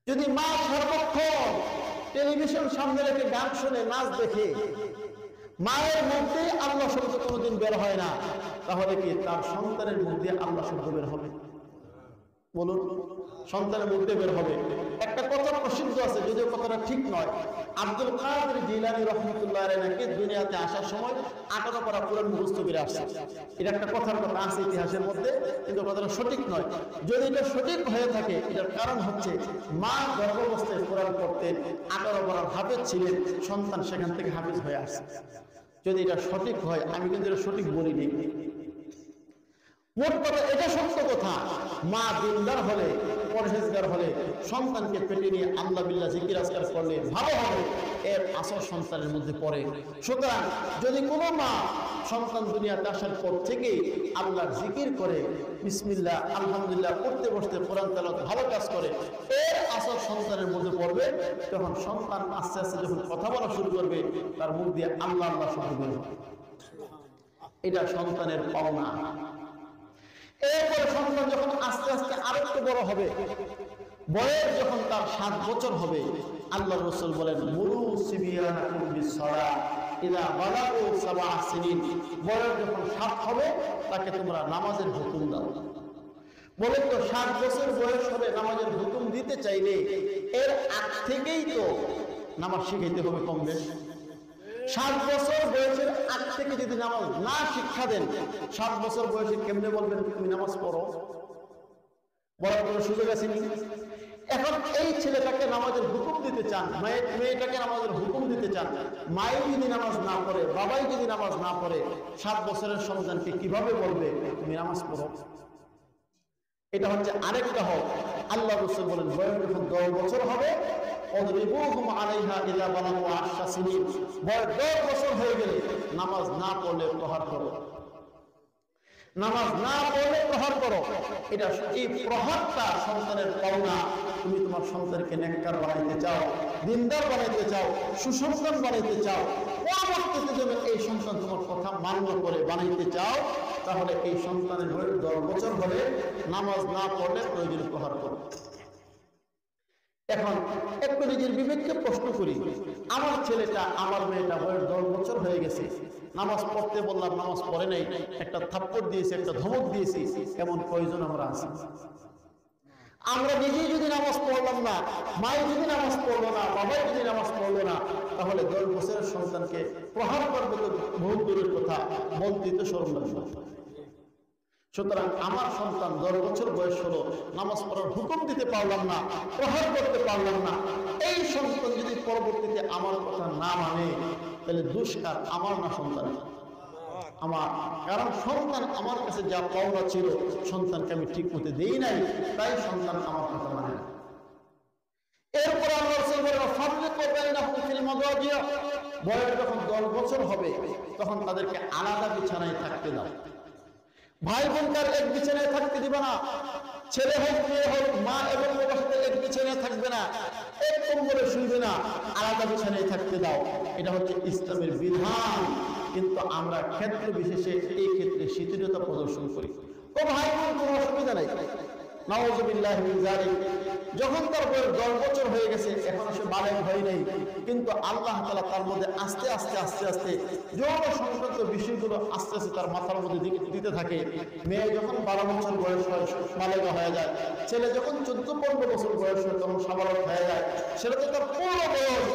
যদি মা সর্বক্ষণ টেলিভিশন সামনে রেখে গান শুনে নাচ দেখে, মায়ের মধ্যে আল্লাহ শব্দ কোনোদিন বের হয় না, তাহলে কি তার সন্তানের মধ্যে আল্লাহ শব্দ বের হবে? বলুন, সন্তানের মধ্যে বের হবে। একটা কথা প্রসিদ্ধ আছে, যদিও কথাটা ঠিক নয়। আব্দুল কাদের জিলানী রহমতুল্লাহ আলাইহি নাকি দুনিয়াতে আসার সময় 18 পারা কোরআন মুখস্থ করে আসছে। এটা একটা কথার কথা আছে ইতিহাসের মধ্যে, কিন্তু কথাটা সঠিক নয়। যদি এটা সঠিক হয়ে থাকে, এটার কারণ হচ্ছে মা গর্ভাবস্থায় কোরআন পড়তেন, 18 পারার হাফেজ ছিলেন, সন্তান সেখান থেকে হাফেজ হয়ে আসছে। যদি এটা সঠিক হয়, আমি কিন্তু এটা সঠিক বলিনি। মোট কথা এটা সত্য কথা, মা দিনদার হলে, পরহেজগার হলে, সন্তানকে পেটে নিয়ে আল্লাহ বিল্লাহ জিকির আজকার করলে ভালো হবে, এর আসর সন্তানের মধ্যে পড়ে। সুতরাং যদি কোনো মা সন্তান দুনিয়াতে আসার পর থেকে আল্লাহর জিকির করে, বিসমিল্লাহ আলহামদুলিল্লাহ পড়তে বসতে কোরআন তেলাওয়াত ভালো কাজ করে, এর আসর সন্তানের মধ্যে পড়বে, তখন সন্তান আস্তে আস্তে যখন কথা বলা শুরু করবে, তার মুখ দিয়ে আল্লাহ আল্লাহ শব্দ বের হবে। এটা সন্তানের পাওনা। এরপরে সন্তান যখন আস্তে আস্তে আরেকটু বড় হবে, বয়স যখন তার 7 বছর হবে, আল্লাহ রাসূল বলেন মুরু সিবিয়ানাকুম বিসসালাহ ইযা বালাগু 7 সিনিন, বয়স যখন 7 হবে তাকে তোমরা নামাজের হুকুম দাও। বলেন তো 7 বছর বয়স হবে নামাজের হুকুম দিতে চাইলে এর আগ থেকেই তো নামাজ শিখাইতে হবে কম বেশ। 7 বছর বয়সের আগ থেকে যদি নামাজ না শিক্ষা দেন, 7 বছর বয়সে কেমনে বলবেন তুমি নামাজ পড়ো? বলার কোনো সুযোগ আছে নি? এখন এই ছেলেটাকে নামাজের হুকুম দিতে চান, মেয়েটাকে নামাজের হুকুম দিতে চান, মাই যদি নামাজ না পড়ে, বাবাই যদি নামাজ না পড়ে, 7 বছরের সন্তানকে কিভাবে বলবে তুমি নামাজ পড়ো? এটা হচ্ছে আরেকটা হক। আল্লাহ রাসূল বলেন বয়স যখন 10 বছর হবে, অদরিবুহুম আলাইহা ইযা বালাগু 10 সিনিন, বয়স 10 বছর হয়ে গেলে নামাজ না পড়লে প্রহার করো, নামাজ না পড়লে প্রহার করো। এটা এই প্রহারটা সন্তানের পাওনা। তুমি তোমার সন্তানকে নেককার বানাইতে চাও, দিনদার বানাইতে চাও, সুসন্তান বানাইতে চাও, পরবর্তীতে যেন এই সন্তান তোমার কথা মান্য করে বানাইতে চাও, তাহলে এই সন্তানের বয়স 10 বছর হলে নামাজ না পড়লে প্রয়োজনে প্রহার করো। এখন একটু নিজের বিবেককে প্রশ্ন করি, আমার ছেলেটা আমার মেয়েটা বয়স 10 বছর হয়ে গেছে, নামাজ পড়তে বললাম নামাজ পড়ে নাই, একটা থাপ্পড় দিয়েছি, একটা ধমক দিয়েছি, এমন কয়জন আমরা আছি? আমরা নিজেই যদি নামাজ পড়লাম না, মাই যদি নামাজ পড়লো না, বাবাই যদি নামাজ পড়লো না, তাহলে 10 বছরের সন্তানকে প্রহার করবে তো বহুত দূরের কথা, বলতে তো শরম লাগবে। সুতরাং আমার সন্তান 10 বছর বয়স হলো, নামাজ পড়ার হুকুম দিতে পারলাম না, প্রহার করতে পারলাম না, এই সন্তান যদি পরবর্তীতে আমার কথা না মানে, তাহলে দুষ্কার আমার না সন্তান আমার। কারণ সন্তান আমার কাছে যা পাওয়া ছিল সন্তানকে আমি ঠিক মতো দেই নাই, তাই সন্তান আমার কথা মানে না। এরপর আল্লাহ রাসূল বলেন ফাররিকু বাইনাহুম ফিল মাদাজি', বয়স যখন 10 বছর হবে তখন তাদেরকে আলাদা বিছানায় থাকতে দাও। ভাই বোনকার এক বিছানায় থাকতে দিবে না, ছেলে হোক মেয়ে হোক, মা এবং বাবার সাথে এক বিছানায় থাকবে না, এক কম্বলে শুইবে না, আলাদা বিছানায় থাকতে দাও। এটা হচ্ছে ইসলামের বিধান। কিন্তু আমরা ক্ষেত্র বিশেষে এই ক্ষেত্রে শিথিলতা প্রদর্শন করি। ও ভাই বোন, কোনো অসুবিধা নাই, নাউযুবিল্লাহি মিন যালিক। যখন তার বয়স 10 বছর হয়ে গেছে, এখনো সে বালেগ হয় নাই, কিন্তু আল্লাহ তাআলা তার মধ্যে আস্তে আস্তে আস্তে আস্তে যৌন সংক্রান্ত বিষয়গুলো আস্তে আস্তে তার মাথার মধ্যে দিতে থাকে। মেয়ে যখন 12 বছর বয়স হয় বালেগ হয়ে যায়, ছেলে যখন 14-15 বছর বয়স হয় তখন সাবালক হয়ে যায়। সেটা তো তার পূর্ণ বয়স।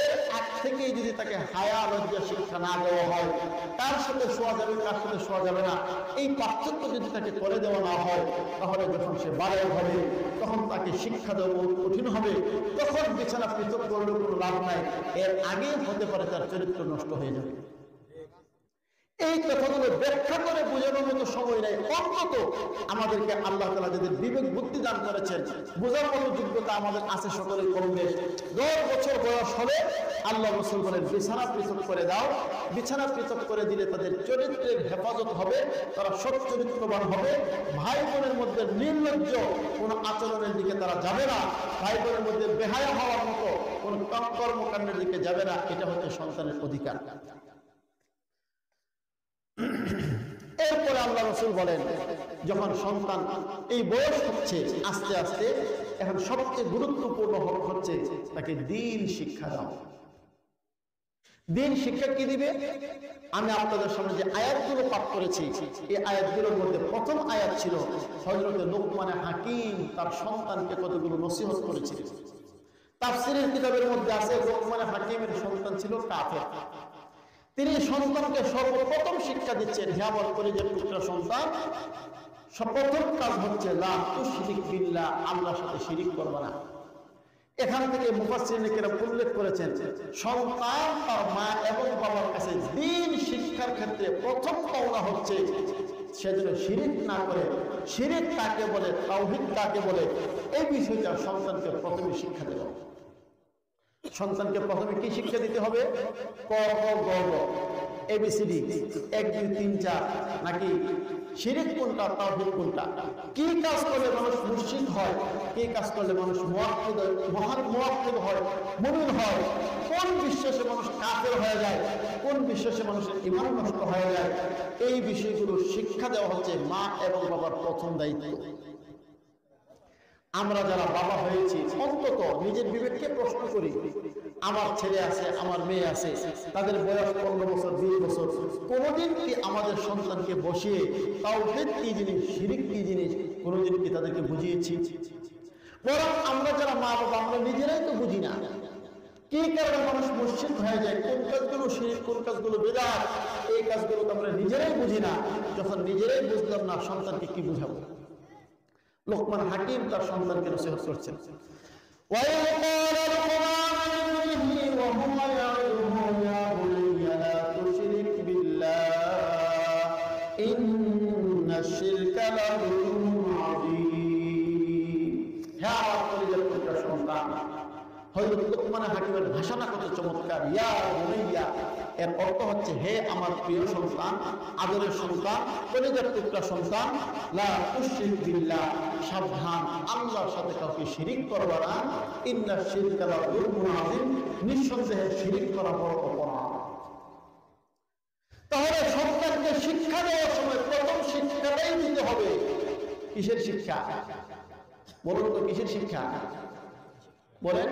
এর আগ থেকেই যদি তাকে হায়া লজ্জা শিক্ষা না দেওয়া হয়, কার সাথে শোয়া যাবে কার সাথে শোয়া যাবে না, এই পার্থক্য যদি তাকে করে দেওয়া না হয়, তাহলে যখন সে বালেগ হবে তখন তাকে শিক্ষা দেওয়া বহুত কঠিন হবে। তখন বিছানা পৃথক করলেও কোনো লাভ নাই, এর আগে হতে পারে তার চরিত্র নষ্ট হয়ে যাবে। এই কথাগুলো ব্যাখ্যা করে বোঝানোর মতো সময় নাই। অন্তত আমাদেরকে আল্লাহ তাআলা যাদের বিবেক বুদ্ধি দান করেছেন, বোঝার মতো যোগ্যতা আমাদের আছে সকলের কম বেশ। 10 বছর বয়স হলে আল্লাহ রাসূল বলেন বিছানা পৃথক করে দাও। বিছানা পৃথক করে দিলে তাদের চরিত্রের হেফাজত হবে, তারা সৎ চরিত্রবান হবে। ভাই বোনের মধ্যে নির্লজ্জ কোনো আচরণের দিকে তারা যাবে না, ভাই বোনের মধ্যে বেহায়া হওয়ার মতো কোনো কর্মকাণ্ডের দিকে যাবে না। এটা হচ্ছে সন্তানের অধিকার। এরপরে আল্লাহ রাসূল বলেন যখন সন্তান এই বয়স হচ্ছে আস্তে আস্তে, এখন সবচেয়ে গুরুত্বপূর্ণ হচ্ছে তাকে দ্বীন শিক্ষা দাও। দ্বীন শিক্ষা কি দিবে? আমি আপনাদের সামনে যে আয়াতগুলো পাঠ করেছি, এই আয়াতগুলোর মধ্যে প্রথম আয়াত ছিল হযরত লোকমান হাকিম তার সন্তানকে কতগুলো নসিহত করেছিলেন। তাফসীরের কিতাবের মধ্যে আছে লোকমান হাকিমের সন্তান ছিল কাফের। তিনি সন্তানকে সর্বপ্রথম শিক্ষা দিচ্ছেন, হে আমার কলিজার টুকরা সন্তান, সর্বপ্রথম কাজ হচ্ছে লা তুশরিক বিল্লাহ, আল্লাহর সাথে শিরিক করবে না। এখান থেকে মুফাসসিরিন কেরাম উল্লেখ করেছেন সন্তান তার মা এবং বাবার কাছে দ্বীন শিক্ষার ক্ষেত্রে প্রথম পাওনা হচ্ছে সে যেন শিরিক না করে। শিরিক কাকে বলে, তাওহীদ কাকে বলে, এই বিষয়টা সন্তানকে প্রথমে শিক্ষা দেওয়া। সন্তানকে প্রথমে কি শিক্ষা দিতে হবে? ক খ গ ঘ ABCD 1 2 3 4, নাকি শিরিক কোনটা, তাওহীদ কোনটা, কি কাজ করলে মানুষ মুশরিক হয়, কি কাজ করলে মানুষ মুওয়াহ্হিদ হয়, মুমিন হয়, কোন বিশ্বাসে মানুষ কাফের হয়ে যায়, কোন বিশ্বাসে মানুষের ঈমান নষ্ট হয়ে যায়, এই বিষয়গুলো শিক্ষা দেওয়া হচ্ছে মা এবং বাবার প্রথম দায়িত্ব। আমরা যারা বাবা হয়েছি অন্তত নিজের বিবেককে প্রশ্ন করি। আমার ছেলে আছে, আমার মেয়ে আছে, তাদের বয়স 15 বছর 20 বছর, কোনোদিন কি আমাদের সন্তানকে বসিয়ে তাওহীদ কি জিনিস, শিরিক কি জিনিস, কোনোদিন কি তাদেরকে বুঝিয়েছি? বরং আমরা যারা মা বাবা আমরা নিজেরাই তো বুঝি না কি কারণে মানুষ মুশরিক হয়ে যায়, কোন কাজগুলো শিরিক, কোন কাজগুলো বিদআত, এই কাজগুলো তো আমরা নিজেরাই বুঝি না। যখন নিজেরাই বুঝলাম না, সন্তানকে কি বুঝাবো? লোকমান হাকিম তার সন্তানকে নসিহত করছেন। হযরত লোকমান হাকিমের ভাষাটা কত চমৎকার। ইয়া বুনাইয়া, এর অর্থ হচ্ছে হে আমার প্রিয় সন্তান, আদরের সন্তান, কলিজার টুকরা সন্তান, লা তুশরিক বিল্লাহ, সাবধান, আল্লাহর সাথে কাউকে শিরিক করবা না। ইন্না শিরকা লা যুলমুন আযীম, নিঃসন্দেহে শিরিক করা বড় অপরাধ। তাহলে সন্তানকে শিক্ষা দেওয়ার সময় প্রথম শিক্ষাটাই দিতে হবে। কিসের শিক্ষা বলুন তো? কিসের শিক্ষা বলেন?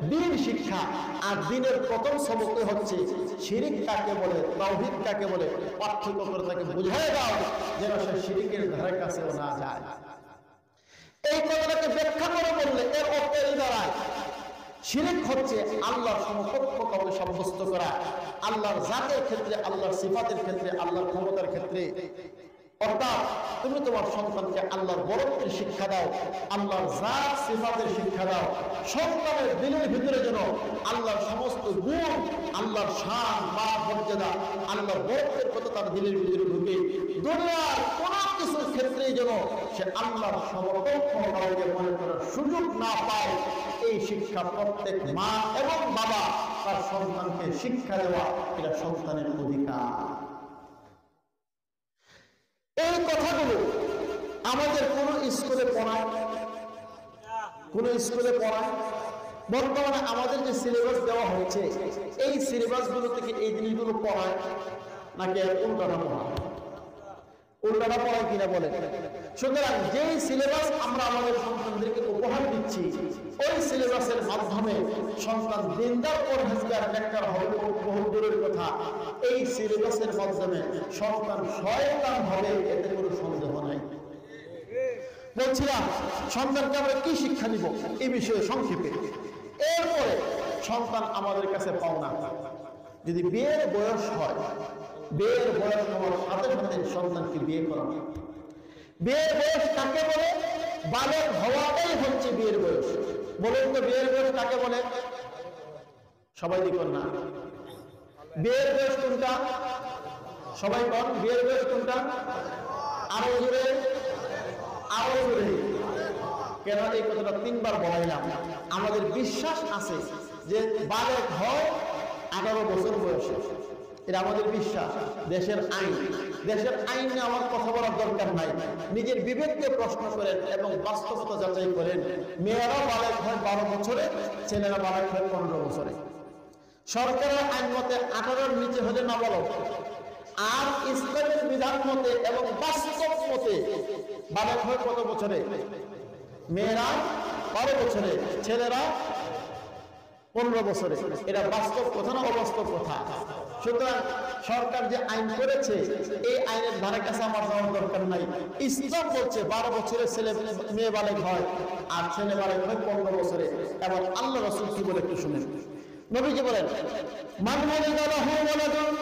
দ্বীন শিক্ষা। আর দ্বীনের প্রথম সবক হচ্ছে শিরিক কাকে বলে, তাওহীদ কাকে বলে, পার্থক্য করে তাকে বুঝায় দাও যেন সে শিরিকের ধারে কাছেও না যায়। এই কথাটাকে ব্যাখ্যা করে বললে এর অর্থ এই দাঁড়ায়, শিরিক হচ্ছে আল্লাহর সমকক্ষ কাউকে সাব্যস্ত করা, আল্লাহর জাতের ক্ষেত্রে, আল্লাহর সিফাতের ক্ষেত্রে, আল্লাহর ক্ষমতার ক্ষেত্রে। অর্থাৎ তুমি তোমার সন্তানকে আল্লাহর বরত্বের শিক্ষা দাও, আল্লাহর জাত সিফাতের শিক্ষা দাও। সন্তানের দিলের ভিতরে যেন আল্লাহর সমস্ত গুণ, আল্লাহর শান, মান, মর্যাদা, আল্লাহর বরত্বের কথা তার দিলের ভিতরে ঢুকে দুনিয়ার কোন কিছুর ক্ষেত্রেই যেন সে আল্লাহর সমকক্ষ কাউকে মনে করার সুযোগ না পায়। এই শিক্ষা প্রত্যেক মা এবং বাবা তার সন্তানকে শিক্ষা দেওয়া, এটা সন্তানের অধিকার। এই কথাগুলো আমাদের কোন স্কুলে পড়ায়, কোন স্কুলে পড়ায়? বর্তমানে আমাদের যে সিলেবাস দেওয়া হচ্ছে, এই সিলেবাসগুলো থেকে এই জিনিসগুলো পড়ায় নাকি উল্টাটা পড়ায়? উল্টাটা পড়ায় কিনা বলে? সুতরাং যেই সিলেবাস আমরা আমাদের সন্তানদেরকে উপহার দিচ্ছি, ওই সিলেবাসের মাধ্যমে সন্তান দিনদার পরহেজগার নেককার হবে বহু দূরের কথা, এই সিলেবাসের মাধ্যমে সন্তান শয়তান হবে, এতে কোনো সন্দেহ নাই। বলছিলাম সন্তানকে আমরা কি শিক্ষা দিব এই বিষয়ে সংক্ষেপে। এরপরে সন্তান আমাদের কাছে পাওনা। যদি বিয়ের বয়স হয়, বিয়ের বয়স হওয়ার সাথে সাথে সন্তানকে বিয়ে করানো। বিয়ের বয়স কাকে বলে? বালেগ হওয়াটাই হচ্ছে বিয়ের বয়স। বলুন তো বিয়ের বয়স কাকে বলে? সবাই লিখুন না। বিয়ের বয়স কোনটা? সবাই বল, বিয়ের বয়স কোনটা? আরো জোরে, আরো জোরে। কেন এই কথাটা তিনবার বলাইলাম? আমাদের বিশ্বাস আছে যে বালেগ হয় 18 বছর বয়সে, এটা আমাদের বিশ্বাস। দেশের আইন, দেশের আইনে আমার কথা বলার দরকার নাই। নিজের বিবেককে প্রশ্ন করেন এবং বাস্তবতা যাচাই করেন। মেয়েরা বালেগ হয় 12 বছরে, ছেলেরা বালেগ হয় 15 বছরে। সরকারের আইন মতে 18-র নিচে হলে নাবালক। আর ইসলামের বিধান মতে এবং বাস্তব মতে বালেগ হয় কত বছরে? মেয়েরা 12 বছরে, ছেলেরা 15 বছরে। এটা বাস্তব কথা না অবাস্তব কথা? সুতরাং সরকার যে আইন করেছে, এই আইনের ধারে কাছে আমার যাওয়ার দরকার নাই। ইসলাম বলছে 12 বছরের ছেলে মেয়ে বালেগ হয়, আর ছেলে বালেগ হয় 15 বছরে। এবং আল্লাহ রাসূল কি বলে একটু শুনেন। নবীজি বলেন, মান ওয়ালিদা লাহু ওয়ালাদুন,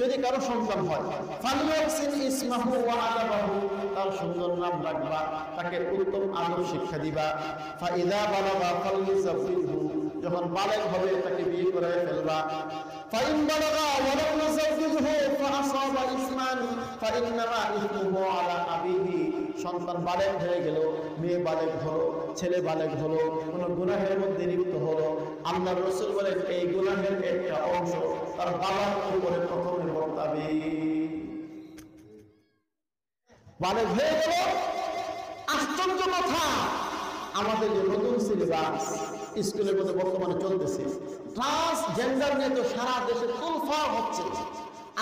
যদি কারো সন্তান হয়, ফালিয়াহসিন ইসমাহু ওয়া আদাবাহু, তার সুন্দর নাম রাখবা, তাকে উত্তম আদব শিক্ষা দিবা। ফাইদা বালাগা ফালিয়াযাওইজহু, যখন বালেগ হবে তাকে বিয়ে করায় ফেলবা। ফাইন বালাগা ওয়া লাম ইউযাওইজহু ফাআসাবা ইসমান ফাইন্নামা ইসমুহু আলা আবিহি, সন্তান বালেগ হয়ে গেল, মেয়ে বালেগ হলো, ছেলে বালেগ হলো, কোন গুনাহের মধ্যে লিপ্ত হলো, আল্লাহর রাসূল বলেন এই গুনাহের একটা অংশ তার বাবার উপরে প্রথমে বর্তাবে। বালেগ হয়ে গেল। আশ্চর্য কথা, আমাদের যে নতুন সিলেবাস স্কুলের মধ্যে বর্তমানে চলতেছে, ট্রান্সজেন্ডার নিয়ে তো সারা দেশে তোলফাড় হচ্ছে,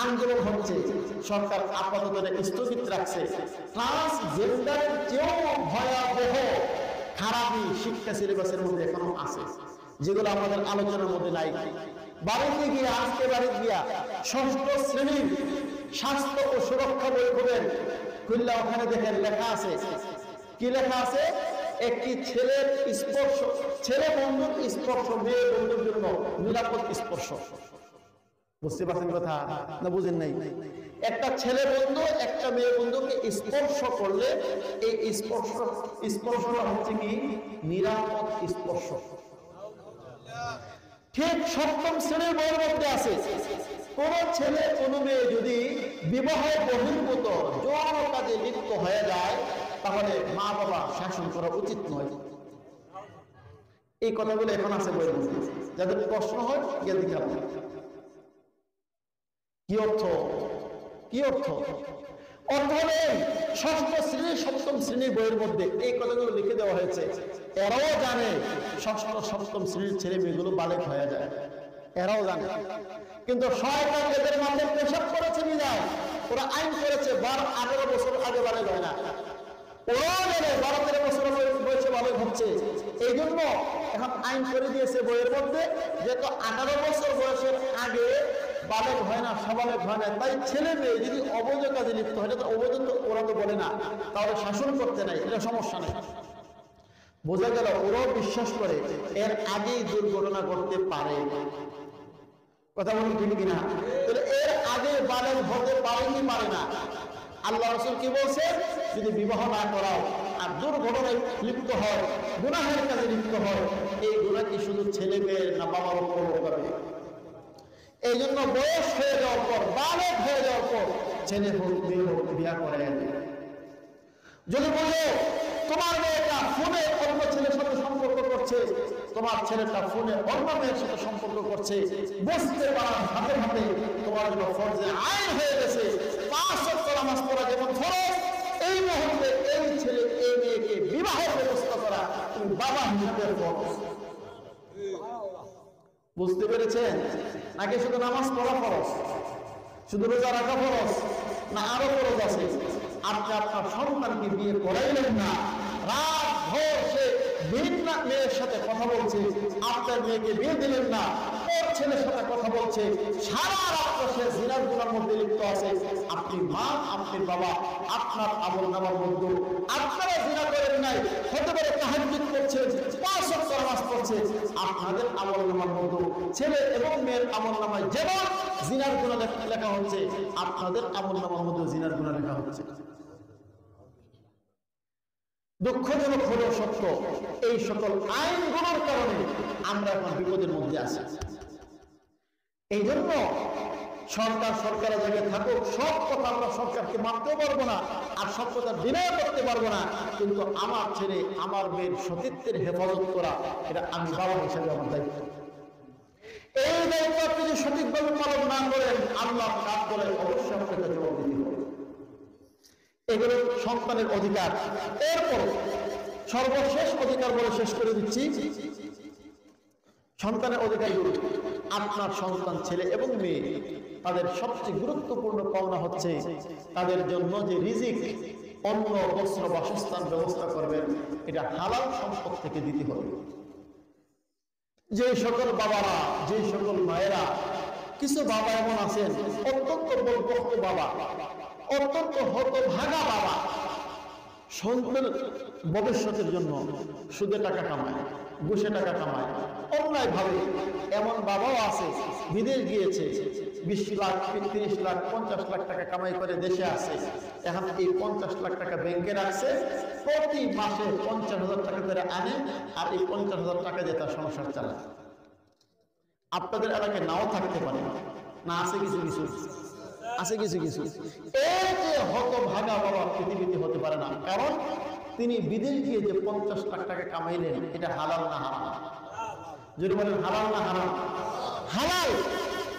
আন্দোলন হচ্ছে। সরকার আপাতত স্থগিত রাখছে। ট্রান্সজেন্ডারের চেয়েও ভয়াবহ খারাপই শিক্ষা সিলেবাসের মধ্যে এখনো আছে, যেগুলো আমাদের আলোচনার মধ্যে নাই। বাড়িতে গিয়ে, আজকে বাড়িতে গিয়া 6ষ্ঠ শ্রেণীর স্বাস্থ্য ও সুরক্ষা বই খুলেন, খুললে ওখানে দেখেন লেখা আছে। কি লেখা আছে? একটি ছেলের স্পর্শ, ছেলে বন্ধুর স্পর্শ মেয়ে বন্ধুর জন্য নিরাপদ স্পর্শ। বুঝতে পারছেন কথা না বুঝেন নাই? একটা ছেলে বন্ধু একটা মেয়ে বন্ধুকে স্পর্শ করলে এই স্পর্শটা হচ্ছে কি? নিরাপদ স্পর্শ। ঠিক 7ম শ্রেণীর বইয়ের মধ্যে আছে, কোন ছেলে কোন মেয়ে যদি বিবাহ বহির্ভূত যৌন কাজে লিপ্ত হয়ে যায়, তাহলে মা বাবা শাসন করা উচিত নয়। এই কথাগুলো এখন আছে বইয়ের মধ্যে। যাদের প্রশ্ন হয় গিয়ে দেখাবো কি অর্থ। কি অর্থ? অর্থ হলে 6ষ্ঠ শ্রেণীর 7ম শ্রেণীর বইয়ের মধ্যে এই কথাগুলো লিখে দেওয়া হয়েছে। এরাও জানে 6ষ্ঠ 7ম শ্রেণীর ছেলে মেয়েগুলো বালেগ হয়ে যায়, এরাও জানে। কিন্তু শয়তান এদের মাথায় পেশাব করেছে বিদায় ওরা আইন করেছে 18 বছর আগে বালেগ হয় না। ওরাও জানে 12-13 বছর বয়সে বালেগ হচ্ছে। এই জন্য এখন আইন করে দিয়েছে বইয়ের মধ্যে, যেহেতু 18 বছর বয়সের আগে বালেগ হয় না, সাবালেগ হয় না, তাই ছেলে মেয়ে যদি অবৈধ কাজে লিপ্ত হয়, এটা অবৈধ তো ওরা তো বলে না, তাহলে শাসন করতে নাই, এটা সমস্যা নেই। বোঝা গেল ওরাও বিশ্বাস করে এর আগেই দুর্ঘটনা ঘটতে পারে। কথা বলুন ঠিক কিনা? তাহলে এর আগে বালেগ হতে পারে কি পারে না? আল্লাহ রাসূল কি বলছে, যদি বিবাহ না করাও আর দুর্ঘটনায় লিপ্ত হয়, গুনাহের কাজে লিপ্ত হয়, এই গুনাহ কি শুধু ছেলে মেয়ের না বাবার উপর করবে? এই জন্য বয়স হয়ে যাওয়ার পর, বালক হয়ে যাওয়ার পর ছেলে হোক মেয়ে হোক বিয়া করে আনে। যদি বলো তোমার মেয়েটা ফোনে অন্য ছেলের সাথে সম্পর্ক করছে, তোমার ছেলেটা ফোনে অন্য মেয়ের সাথে সম্পর্ক করছে, বুঝতে পারার সাথে সাথে তোমার জন্য ফরজে আইন হয়ে গেছে 5 ওয়াক্ত নামাজ পড়া যেমন ফরজ, এই মুহূর্তে এই ছেলে এই মেয়েকে বিবাহের ব্যবস্থা করা তুমি বাবা হিসেবে ফরজ। বুঝতে পেরেছেন? নাকি শুধু নামাজ পড়া ফরজ, শুধু রোজা রাখা ফরজ, না আরো ফরজ আছে? আপনি আপনার সন্তানকে বিয়ে করাইলেন না, রাত ভোর সে ভিন্ন মেয়ের সাথে কথা বলছে, আপনার মেয়েকে বিয়ে দিলেন না, ওর ছেলের সাথে কথা বলছে, সারা রাত সে জিনার গুনার মধ্যে লিপ্ত আছে, আপনি মা, আপনি বাবা, আপনার আমলনামার মধ্যে আপনারা জিনা করেন নাই, হতে পারে তাহাজ্জুদ করছে, 5 ওয়াক্ত নামাজ পড়ছে, আপনাদের আমলনামার মধ্যে ছেলে এবং মেয়ের আমলনামায় যেমন জিনার গুনাহ লেখা হচ্ছে, আপনাদের আমলনামার মধ্যে জিনার গুনাহ লেখা হচ্ছে। দুঃখজনক হলেও সত্য, এই সকল আইনগুলোর কারণে আমরা এখন বিপদের মধ্যে আছি। এই জন্য সরকারের জায়গায় থাকুক, সব কথা আমরা সরকারকে মানতেও পারবো না, আর সব কথা বিনয় করতে পারবো না, কিন্তু আমার ছেলে আমার মেয়ের সতীত্বের হেফাজত করা, এটা আমি বাবা হিসেবে আমার দায়িত্ব। এই দায়িত্ব আপনি যদি সঠিকভাবে পালন না করেন, আল্লাহ কাজ করে অবশ্যই আপনাকে জবাব দিতে হবে। এগুলো সন্তানের অধিকার। এরপর সর্বশেষ অধিকার বলে শেষ করে দিচ্ছি, সন্তানের অধিকারগুলো। আপনার সন্তান ছেলে এবং মেয়ে, তাদের সবচেয়ে গুরুত্বপূর্ণ পাওনা হচ্ছে তাদের জন্য যে রিজিক, অন্ন, বস্ত্র, বাসস্থান ব্যবস্থা করবেন, এটা হালাল সম্পদ থেকে দিতে হবে। যে সকল বাবারা, যে সকল মায়েরা, কিছু বাবা এমন আছেন অত্যন্ত বলবক্ত বাবা, অত্যন্ত হতভাগা বাবা, সন্তানের ভবিষ্যতের জন্য সুদে টাকা কামায়, ঘুষে টাকা কামায়, অন্যায় ভাবে। এমন বাবাও আছে, বিদেশ গিয়েছে, 20 লাখ, 30 লাখ, 50 লাখ টাকা কামাই করে দেশে আসে, এখন এই 50 লাখ টাকা ব্যাংকে রাখছে, প্রতি মাসে 50,000 টাকা করে আনে, আর এই 50,000 টাকা দিয়ে তার সংসার চালায়। আপনাদের এলাকায় নাও থাকতে পারে না, আছে কিছু কিছু, আছে কিছু কিছু। এর যে হতভাগা বাবা পৃথিবীতে হতে পারে না, কারণ তিনি বিদেশ গিয়ে যে 50 লাখ টাকা কামাইলেন, এটা হালাল না হারাম? যদি বলেন হালাল না হারাম? হালাল।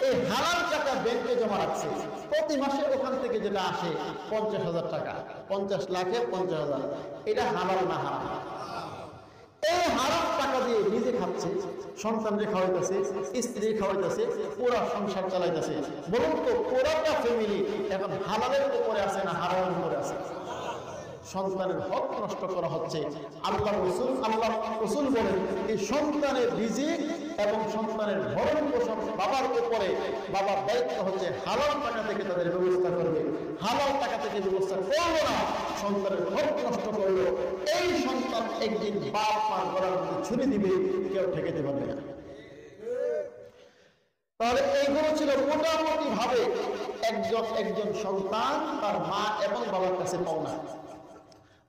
এই হালাল টাকা ব্যাংকে জমা রাখছে, প্রতি মাসে ওখান থেকে যেটা আসে 50,000 টাকা, 50 লাখে 50,000, এটা হালাল না হারাম? এই হারাম টাকা দিয়ে নিজে খাচ্ছে, সন্তানকে খাওয়াইতেছে, স্ত্রী খাওয়াইতেছে, পুরা সংসার চালাইতেছে। বলুন তো, পুরাটা ফ্যামিলি এখন হালালের উপরে আছে না হারামের উপরে আছে? সন্তানের হক নষ্ট করা হচ্ছে। আল্লাহ রসুল বলেন, এই সন্তানের রিজিক এবং সন্তানের ভরণ পোষণ বাবার উপরে, বাবার দায়িত্ব হচ্ছে হালাল টাকা থেকে তাদের ব্যবস্থা করবে। হালাল টাকা থেকে ব্যবস্থা করলো না, সন্তানের হক নষ্ট করলো, এই সন্তান একদিন বাপ মার করার মধ্যে ছুরি দিবে, কেউ ঠেকাতে পারবে না। তাহলে এইগুলো ছিল মোটামুটি ভাবে একজন সন্তান তার মা এবং বাবার কাছে পাওনা।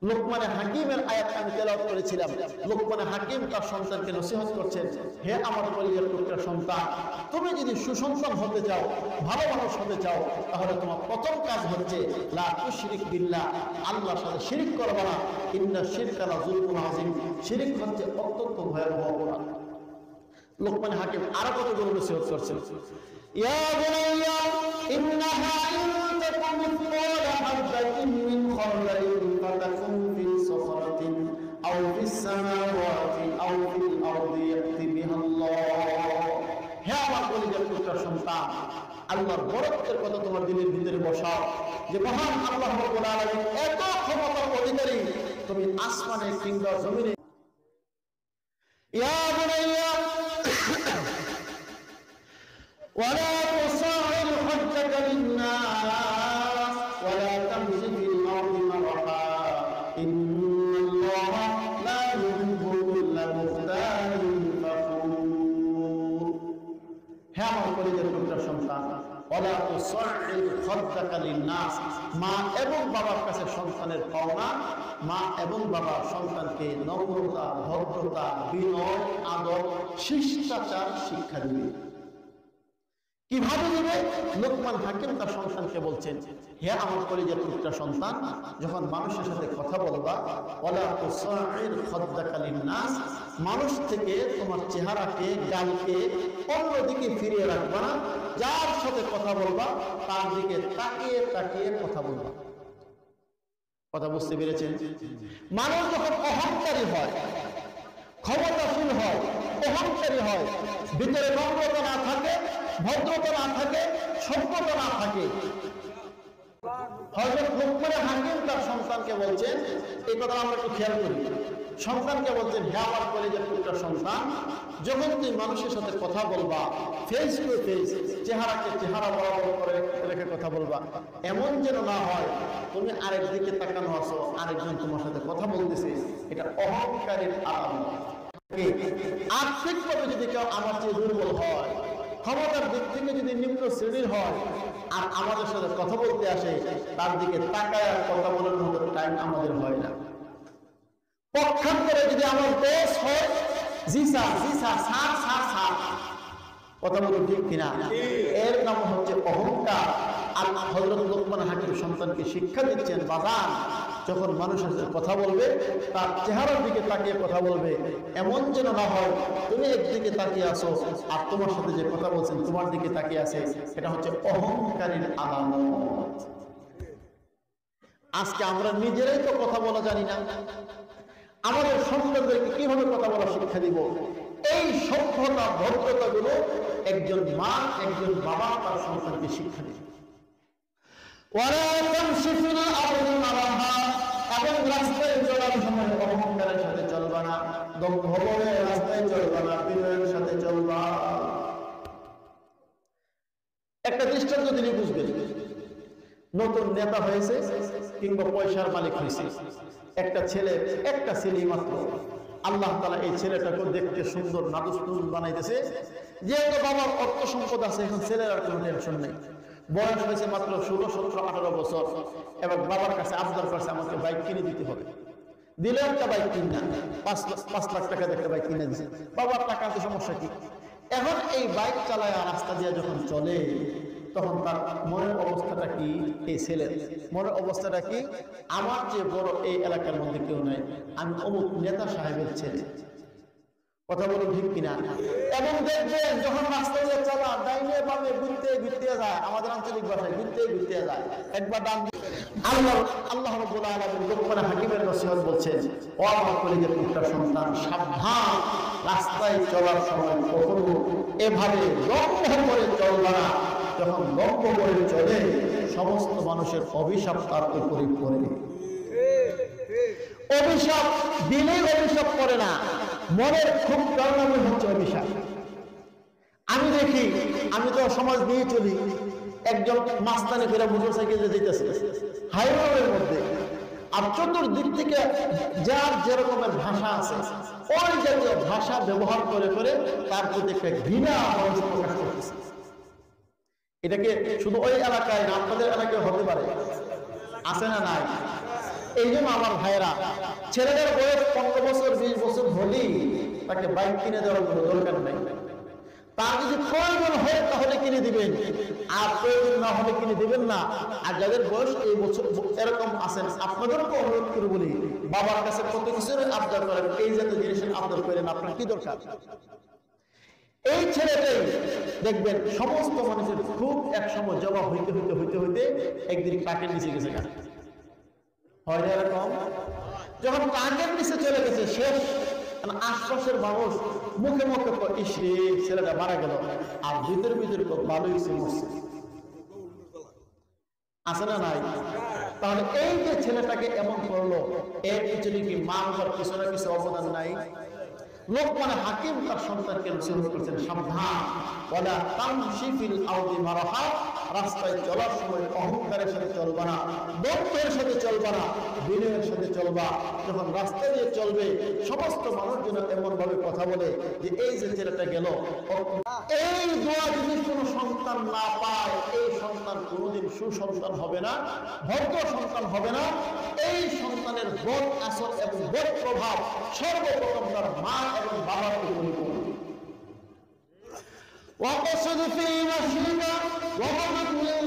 লোকমানে হাকিমের আয়াত আমি তেলাওয়াত করেছিলাম। লোকমানে হাকিম তার সন্তানকে নসিহত করছেন, হে আমার পরিবার টুকরা সন্তান, তুমি যদি সুসন্তান হতে চাও, ভালো মানুষ হতে চাও, তাহলে তোমার প্রথম কাজ হচ্ছে লা তুশরিক বিল্লাহ, আল্লাহর সাথে শিরক করবে না। ইন্না শিরকা লা যুলমুন আযীম, শিরক হচ্ছে অত্যন্ত ভয়াবহ অপরাধ। লোকমান হাকিম আরো কতগুলো নসিহত করছেন, ইয়া বুনাইয়া ইন্নাহা ইন তাকুম মিসকালা হাববাতিন মিন খারদালিন ফাতাকুন ফি সাখরাতিন আও ফিস সামাওয়াতি আও ফিল আরদি ইয়াতি বিহাল্লাহ। হে আমার কলিজার টুকরা সন্তান, আল্লাহর বরকতের কথা তোমার দিলের ভিতরে বসাও, যে মহান আল্লাহ রাব্বুল আলামিন এত ক্ষমতার অধিকারী, তুমি আসমানে কিংবা জমিনে। ইয়া বুনাইয়া ولا تصعر خدك للناس ولا تمشي في الأرض مرحا إن الله لا يحب كل مختال فخور। হে আমার কলিজার টুকরা সন্তান, ওয়ালা তুসাইর খাদ্দাকা লিন-নাস, মা এবং বাবার কাছে সন্তানের পাওনা, মা এবং বাবা সন্তানকে নম্রতা, ভদ্রতা, বিনয়, আদর, শিষ্টাচার শিক্ষা দিবে। কিভাবে দিবে? লোকমান হাকিম তার সন্তানকে বলছেন, হে আমার কলিজার টুকরা সন্তান, যখন মানুষের সাথে কথা বলবা, ওয়ালা তুসাইর খাদ্দাকা লিন-নাস, মানুষ থেকে তোমার চেহারাকে, গালকে অন্যদিকে ফিরিয়ে রাখবা না। যার সাথে কথা বলবা তার দিকে তাকিয়ে তাকিয়ে কথা বলবা। কথা বুঝতে পেরেছেন? মানুষ যখন অহংকারী হয়, ক্ষমতাশীল হয়, অহংকারী হয়, ভিতরে নম্রতা না থাকে, ভদ্রতা না থাকে, সভ্যতা না থাকে। হযরত লোকমান হাকিম তার সন্তানকে বলছেন, এই কথা আমরা একটু খেয়াল করি। সন্তানকে বলছেন, হে আমার কলিজার টুকরা সন্তান, যখন তুমি মানুষের সাথে কথা বলবা, ফেস টু ফেস, চেহারাকে চেহারা বরাবর করে রেখে কথা বলবা, এমন যেন না হয় তুমি আরেক দিকে তাকানো আছো, আরেকজন তোমার সাথে কথা বলতেছে। এটা অহংকারের আলামত। আর্থিকভাবে যদি কেউ আমার চেয়ে দুর্বল হয়, ক্ষমতার দিক থেকে যদি নিম্ন শ্রেণীর হয়, আর আমাদের সাথে কথা বলতে আসে, তার দিকে তাকায় আর কথা বলার মতো টাইম আমাদের হয় না। পক্ষান্তরে যদি আমার দোষ হয়, জি স্যার, জি স্যার, স্যার স্যার স্যার, কথা বলুন ঠিক কিনা? এর নাম হচ্ছে অহংকার। আর হযরত লোকমান হাকিম সন্তানকে শিক্ষা দিচ্ছেন, বাজান যখন মানুষের সাথে কথা বলবে তার চেহারার দিকে তাকিয়ে কথা বলবে, এমন যেন না হয় তুমি একদিকে তাকিয়ে আসো আর তোমার সাথে যে কথা বলছেন তোমার দিকে তাকিয়ে আছে। এটা হচ্ছে অহংকারের আলামত। আজকে আমরা নিজেরাই তো কথা বলা জানি না, আমাদের সন্তানদেরকে কিভাবে কথা বলা শিক্ষা দিব? এই সভ্যতা, ভদ্রতা গুলো একজন মা, একজন বাবা তার সন্তানকে শিক্ষা দিবে। এবং রাস্তায় চলার সময় অহংকারের সাথে চলবা না, দম্ভের রাস্তায় চলবা না, বিনয়ের সাথে চলবা। একটা দৃষ্টান্ত দিলে বুঝবেন। নতুন নেতা হয়েছে কিংবা পয়সার মালিক হয়েছে, একটা ছেলে মাত্র। আল্লাহ তাআলা এই ছেলেটাকে দেখতে সুন্দর, নাদুস বানাইতেছে। যেহেতু বাবার অর্থ সম্পদ আছে, এখন ছেলের আর কোনো টেনশন নেই। বয়স হয়েছে মাত্র 16, 17, 18 বছর। এবার বাবার কাছে আবদার করছে, আমাকে বাইক কিনে দিতে হবে। দিলে একটা বাইক কিনা, 5 লাখ টাকা একটা বাইক কিনে দিচ্ছে। বাবার টাকা আছে, সমস্যা কি? এখন এই বাইক চালায় রাস্তা দিয়ে যখন চলে, তখন তার মনের অবস্থাটা কি? এই ছেলের মনের অবস্থাটা কি? আমার যে বড় এই এলাকার মধ্যে কেউ নাই, আমি অমুক নেতা সাহেবের ছেলে। কথা বলুন ঠিক কিনা? এবং দেখবেন যখন রাস্তায় চালা, ডাইনে বামে ঘুরতে যায়, আমাদের আঞ্চলিক ভাষায় ঘুরতে যায়, একবার ডান। আল্লাহ রাব্বুল আলামিন লোকমান হাকিমের নসিহত বলছেন, ও আমার কলিজার টুকরা সন্তান, সাবধান, রাস্তায় চলার সময় কখনো এভাবে লম্ব করে চলবা না। যখন লম্ব করে চলে, সমস্ত মানুষের অভিশাপ তার উপরে পড়ে। অভিশাপ দিলেই অভিশাপ করে না, মনের খুব কারণে হচ্ছে অভিশাপ। আমি দেখি, আমি তো সমাজ নিয়ে চলি, একজন মাস্তানি ফেরা মোটরসাইকেলে যেতেছে হাইওয়ের মধ্যে, আর চতুর্দিক থেকে যার যেরকমের ভাষা আছে, ওই জাতীয় ভাষা ব্যবহার করে করে তার প্রতি একটা ঘৃণা প্রকাশ করতেছে। এটাকে শুধু ওই এলাকায় না, আপনাদের এলাকায় হতে পারে, আছে না নাই? এই জন্য আমার ভাইয়েরা, ছেলেদের বয়স 15 বছর 20 বছর হলেই তাকে বাইক কিনে দেওয়ার কোনো দরকার নেই। তার যদি প্রয়োজন হয় তাহলে কিনে দিবেন, আর প্রয়োজন না হলে কিনে দিবেন না। আর যাদের বয়স এই বছর এরকম আছেন, আপনাদেরকে অনুরোধ করে বলি, বাবার কাছে কত কিছুর আবদার করেন, এই জাতীয় জিনিসের আবদার করেন, আপনার কি দরকার? এই ছেলেটাই দেখবেন সমস্ত মানুষের খুব একসময় জবাব হইতে হইতে হইতে হইতে একদিন কাকের নিচে গেছে। হয় না এরকম? যখন কাকের নিচে চলে গেছে, শেষ। আশপাশের মানুষ মুখে মুখে ইসরে ছেলেটা মারা গেল, আর ভিতরে ভিতরে ভালোই মরছে। আছে না নাই? তাহলে এই যে ছেলেটাকে এমন করলো, এর পিছনে কি মা বাবার কিছু না কিছু অবদান নাই? লোকমান হাকিম তার সন্তানকে নসিহত করছেন, সাবধান, ওয়ালা তামশি ফিল আরদি মারাহা, রাস্তায় চলার সময় অহংকারের সাথে চলবা না, দম্ভের সাথে চলবা না, বিনয়ের সাথে চলবা। যখন রাস্তা দিয়ে চলবে সমস্ত মানুষ যেন এমন ভাবে কথা বলে যে এই যে ছেলেটা গেল, এই দোয়া যদি কোনো সন্তান না পায়, এই সন্তান কোনোদিন সুসন্তান হবে না, ভদ্র সন্তান হবে না। এই সন্তানের বদ আসর এবং বদ প্রভাব সর্বপ্রথম তার মা এবং বাবার উপরে পড়বে। وَقَصِدْ فِي مَشْيِكَ وَغَضِضْ مِنْ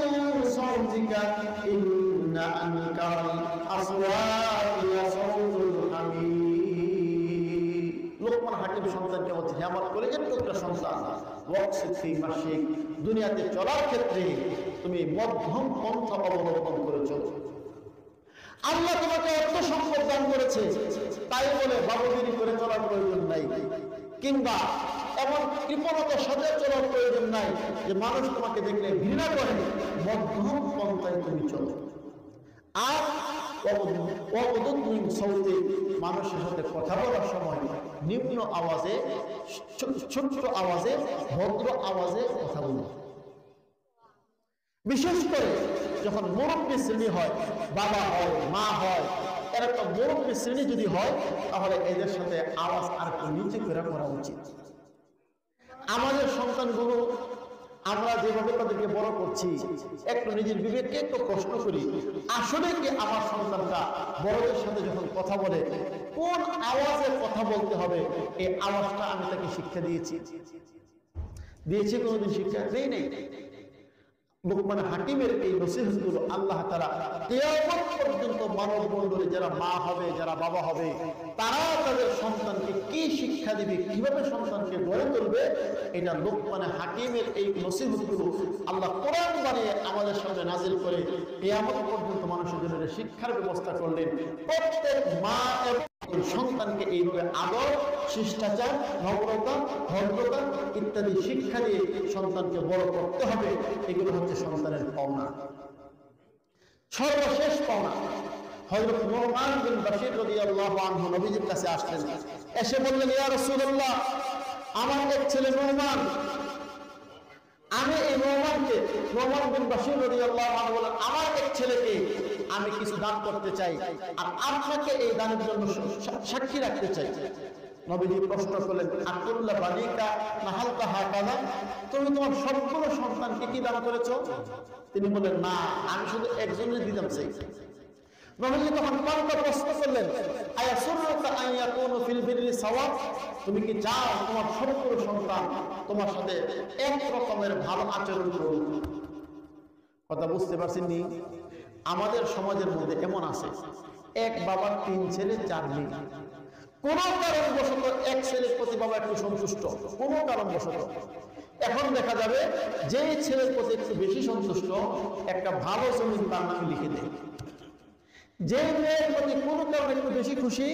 صَوْتِكَ إِنَّ أَنكَرَ الْأَصْوَاتِ لَصَوْتُ الْحَمِيرِ। লোকমান হাকিম সন্তানকে বলছে, হে আমার কলেজের টুকরা সন্তান, ওয়াকসিদ ফি মাশিক, দুনিয়াতে চলার ক্ষেত্রে তুমি মধ্যম পন্থা অবলম্বন করে চলো। আল্লাহ তোমাকে অর্থ সম্পদ দান করেছে, তাই বলে বাবুগিরি করে চলার প্রয়োজন নাই, কিংবা এমন কৃপণতার সাথে চলার প্রয়োজন নাই যে মানুষ তোমাকে দেখলে ঘৃণা করে। মধ্যম পন্থায় তুমি চলো। আর মানুষের সাথে কথা বলার সময় নিম্ন আওয়াজে, ছোট্ট আওয়াজে, ভদ্র আওয়াজে কথা বলো। বিশেষ করে যখন মুরব্বী শ্রেণী হয়, বাবা হয়, মা হয়, এরকম মুরব্বী শ্রেণী যদি হয়, তাহলে এদের সাথে আওয়াজ আর একটু নিচে করে করা উচিত। আমাদের সন্তানগুলো আমরা যেভাবে তাদেরকে বড় করছি, একটু নিজের বিবেককে একটু প্রশ্ন করি, আসলে কি আমার সন্তানটা বড়দের সাথে যখন কথা বলে কোন আওয়াজে কথা বলতে হবে, এই আওয়াজটা আমি তাকে শিক্ষা দিয়েছি? কোনোদিন শিক্ষা দেই নাই। লোকমান হাকিমের এই নসিহতগুলো আল্লাহ তাআলা কিয়ামত পর্যন্ত মানব মণ্ডলী যারা মা হবে, যারা বাবা হবে, তারা তাদের সন্তানকে কি শিক্ষা দিবে, কিভাবে সন্তানকে গড়ে তুলবে, এটা লোকমান হাকিমের এই নসিহতগুলো আল্লাহ কোরআন বানিয়ে আমাদের সামনে নাজিল করে কিয়ামত পর্যন্ত মানুষের জন্য শিক্ষার ব্যবস্থা করলেন। প্রত্যেক মা এবং সন্তানকে এইভাবে আদর, শিষ্টাচার, নম্রতা, ভদ্রতা ইত্যাদি শিক্ষা দিয়ে সন্তানকে বড় করতে হবে। এগুলো হচ্ছে সন্তানের পাওনা, সর্বশেষ পাওনা। হযরত নু'মান বিন বাশীর রাদিয়াল্লাহু আনহু নবীজির কাছে আসলেন, এসে বললেন, ইয়া রাসূলুল্লাহ, আমার এক ছেলে নু'মান, আমি এই নু'মান বিন বাশীর রাদিয়াল্লাহু আনহু বলেন, আমার এক ছেলেকে আমি কিছু দান করতে চাই, আর আপনাকে এই দানের জন্য সাক্ষী রাখতে চাই। নবীজি প্রশ্ন করলেন, আকুল্লা বালিকা নাহালতা হাকাদা, তুমি তোমার সবগুলো সন্তানকে কি দান করেছো? তিনি বলেন, না, আমি শুধু একজনের দিতাম চাই। নবীজি তখন পাল্টা প্রশ্ন করলেন, আয়াসুরুকা আন ইয়াকুনু ফিল বিররি সাওয়া, তুমি কি চাও তোমার সবগুলো সন্তান তোমার সাথে এক রকমের ভালো আচরণ করুক? কথা বুঝতে পারছেন নি? আমাদের সমাজের মধ্যে এমন আছে, এক বাবার 3 ছেলে 4 মেয়ে, কোন কারণবশত এক ছেলের প্রতি বাবা একটু সন্তুষ্ট, কোন কারণবশত। এখন দেখা যাবে যে ছেলের প্রতি একটু বেশি সন্তুষ্ট, একটা ভালো জমি তার নামে লিখে দেয়। যে মেয়ের প্রতি কোন কারণে একটু বেশি খুশি,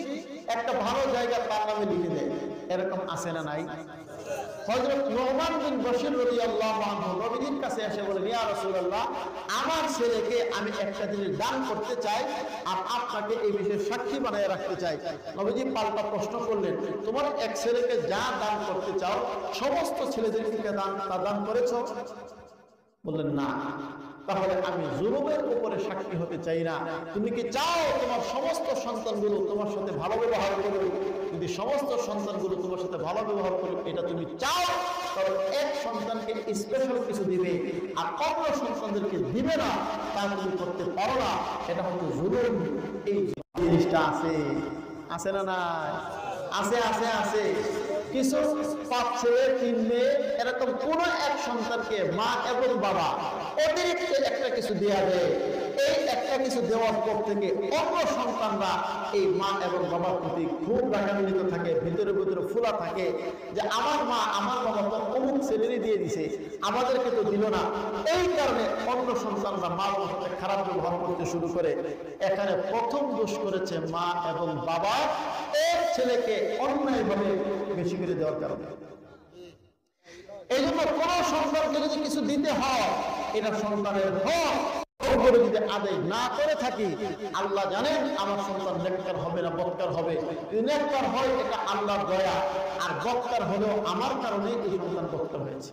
একটা ভালো জায়গা তার নামে লিখে দেয়। এরকম আছে না নাই? হযরত নু'মান বিন বাশীর রাদিয়াল্লাহু আনহু নবীজির কাছে এসে বলেন, ইয়া রাসূলুল্লাহ, আমার ছেলেকে আমি একটা জিনিস দান করতে চাই, আর আপনাকে এই বিষয়ে সাক্ষী বানিয়ে রাখতে চাই। নবীজি পাল্টা প্রশ্ন করলেন, তোমার এক ছেলেকে যা দান করতে চাও সমস্ত ছেলেদেরকে দান করেছো? বললেন, না। তাহলে আমি জুলুমের উপরে সাক্ষী হতে চাই না। তুমি কি চাও তোমার সমস্ত সন্তানগুলো তোমার সাথে ভালো ব্যবহার করবে? যদি সমস্ত সন্তানগুলো তোমার সাথে ভালো ব্যবহার করবে এটা তুমি চাও, তাহলে এক সন্তানকে স্পেশাল কিছু দিবে আর অন্য সন্তানদেরকে দিবে না, তা তুমি করতে পারো না। এটা হচ্ছে জুলুম। এই জিনিসটা আছে না নাই? আছে। কিছু 5 ছেলে 3 মেয়ে এরকম কোন এক সন্তানকে মা এবং বাবা অতিরিক্ত একটা কিছু দেয়া দেয়। এই একটা কিছু দেওয়ার পর থেকে অন্য সন্তানরা এই মা এবং বাবার প্রতি খুব রাগান্বিত থাকে, ভিতরে ফুলা থাকে যে আমার মা আমার বাবা তো অমুক ছেলেরই দিয়ে দিছে, আমাদেরকে তো দিল না। এই কারণে অন্য সন্তানরা মা বাবার সাথে খারাপ ব্যবহার করতে শুরু করে। এখানে প্রথম দোষ করেছে মা এবং বাবা, এক ছেলেকে অন্যায়ভাবে বেশি করে দেওয়ার কারণে। এই জন্য কোন সন্তানকে যদি কিছু দিতে হয়, এটা সন্তানের হক, যদি আদায় না করে থাকি, আল্লাহ জানেন আমার সন্তান নেককার হবে না বদকার হবে। যদি নেককার হয় এটা আল্লাহর দয়া, আর বদকার হলেও আমার কারণে এই সন্তান বদকার হয়েছে।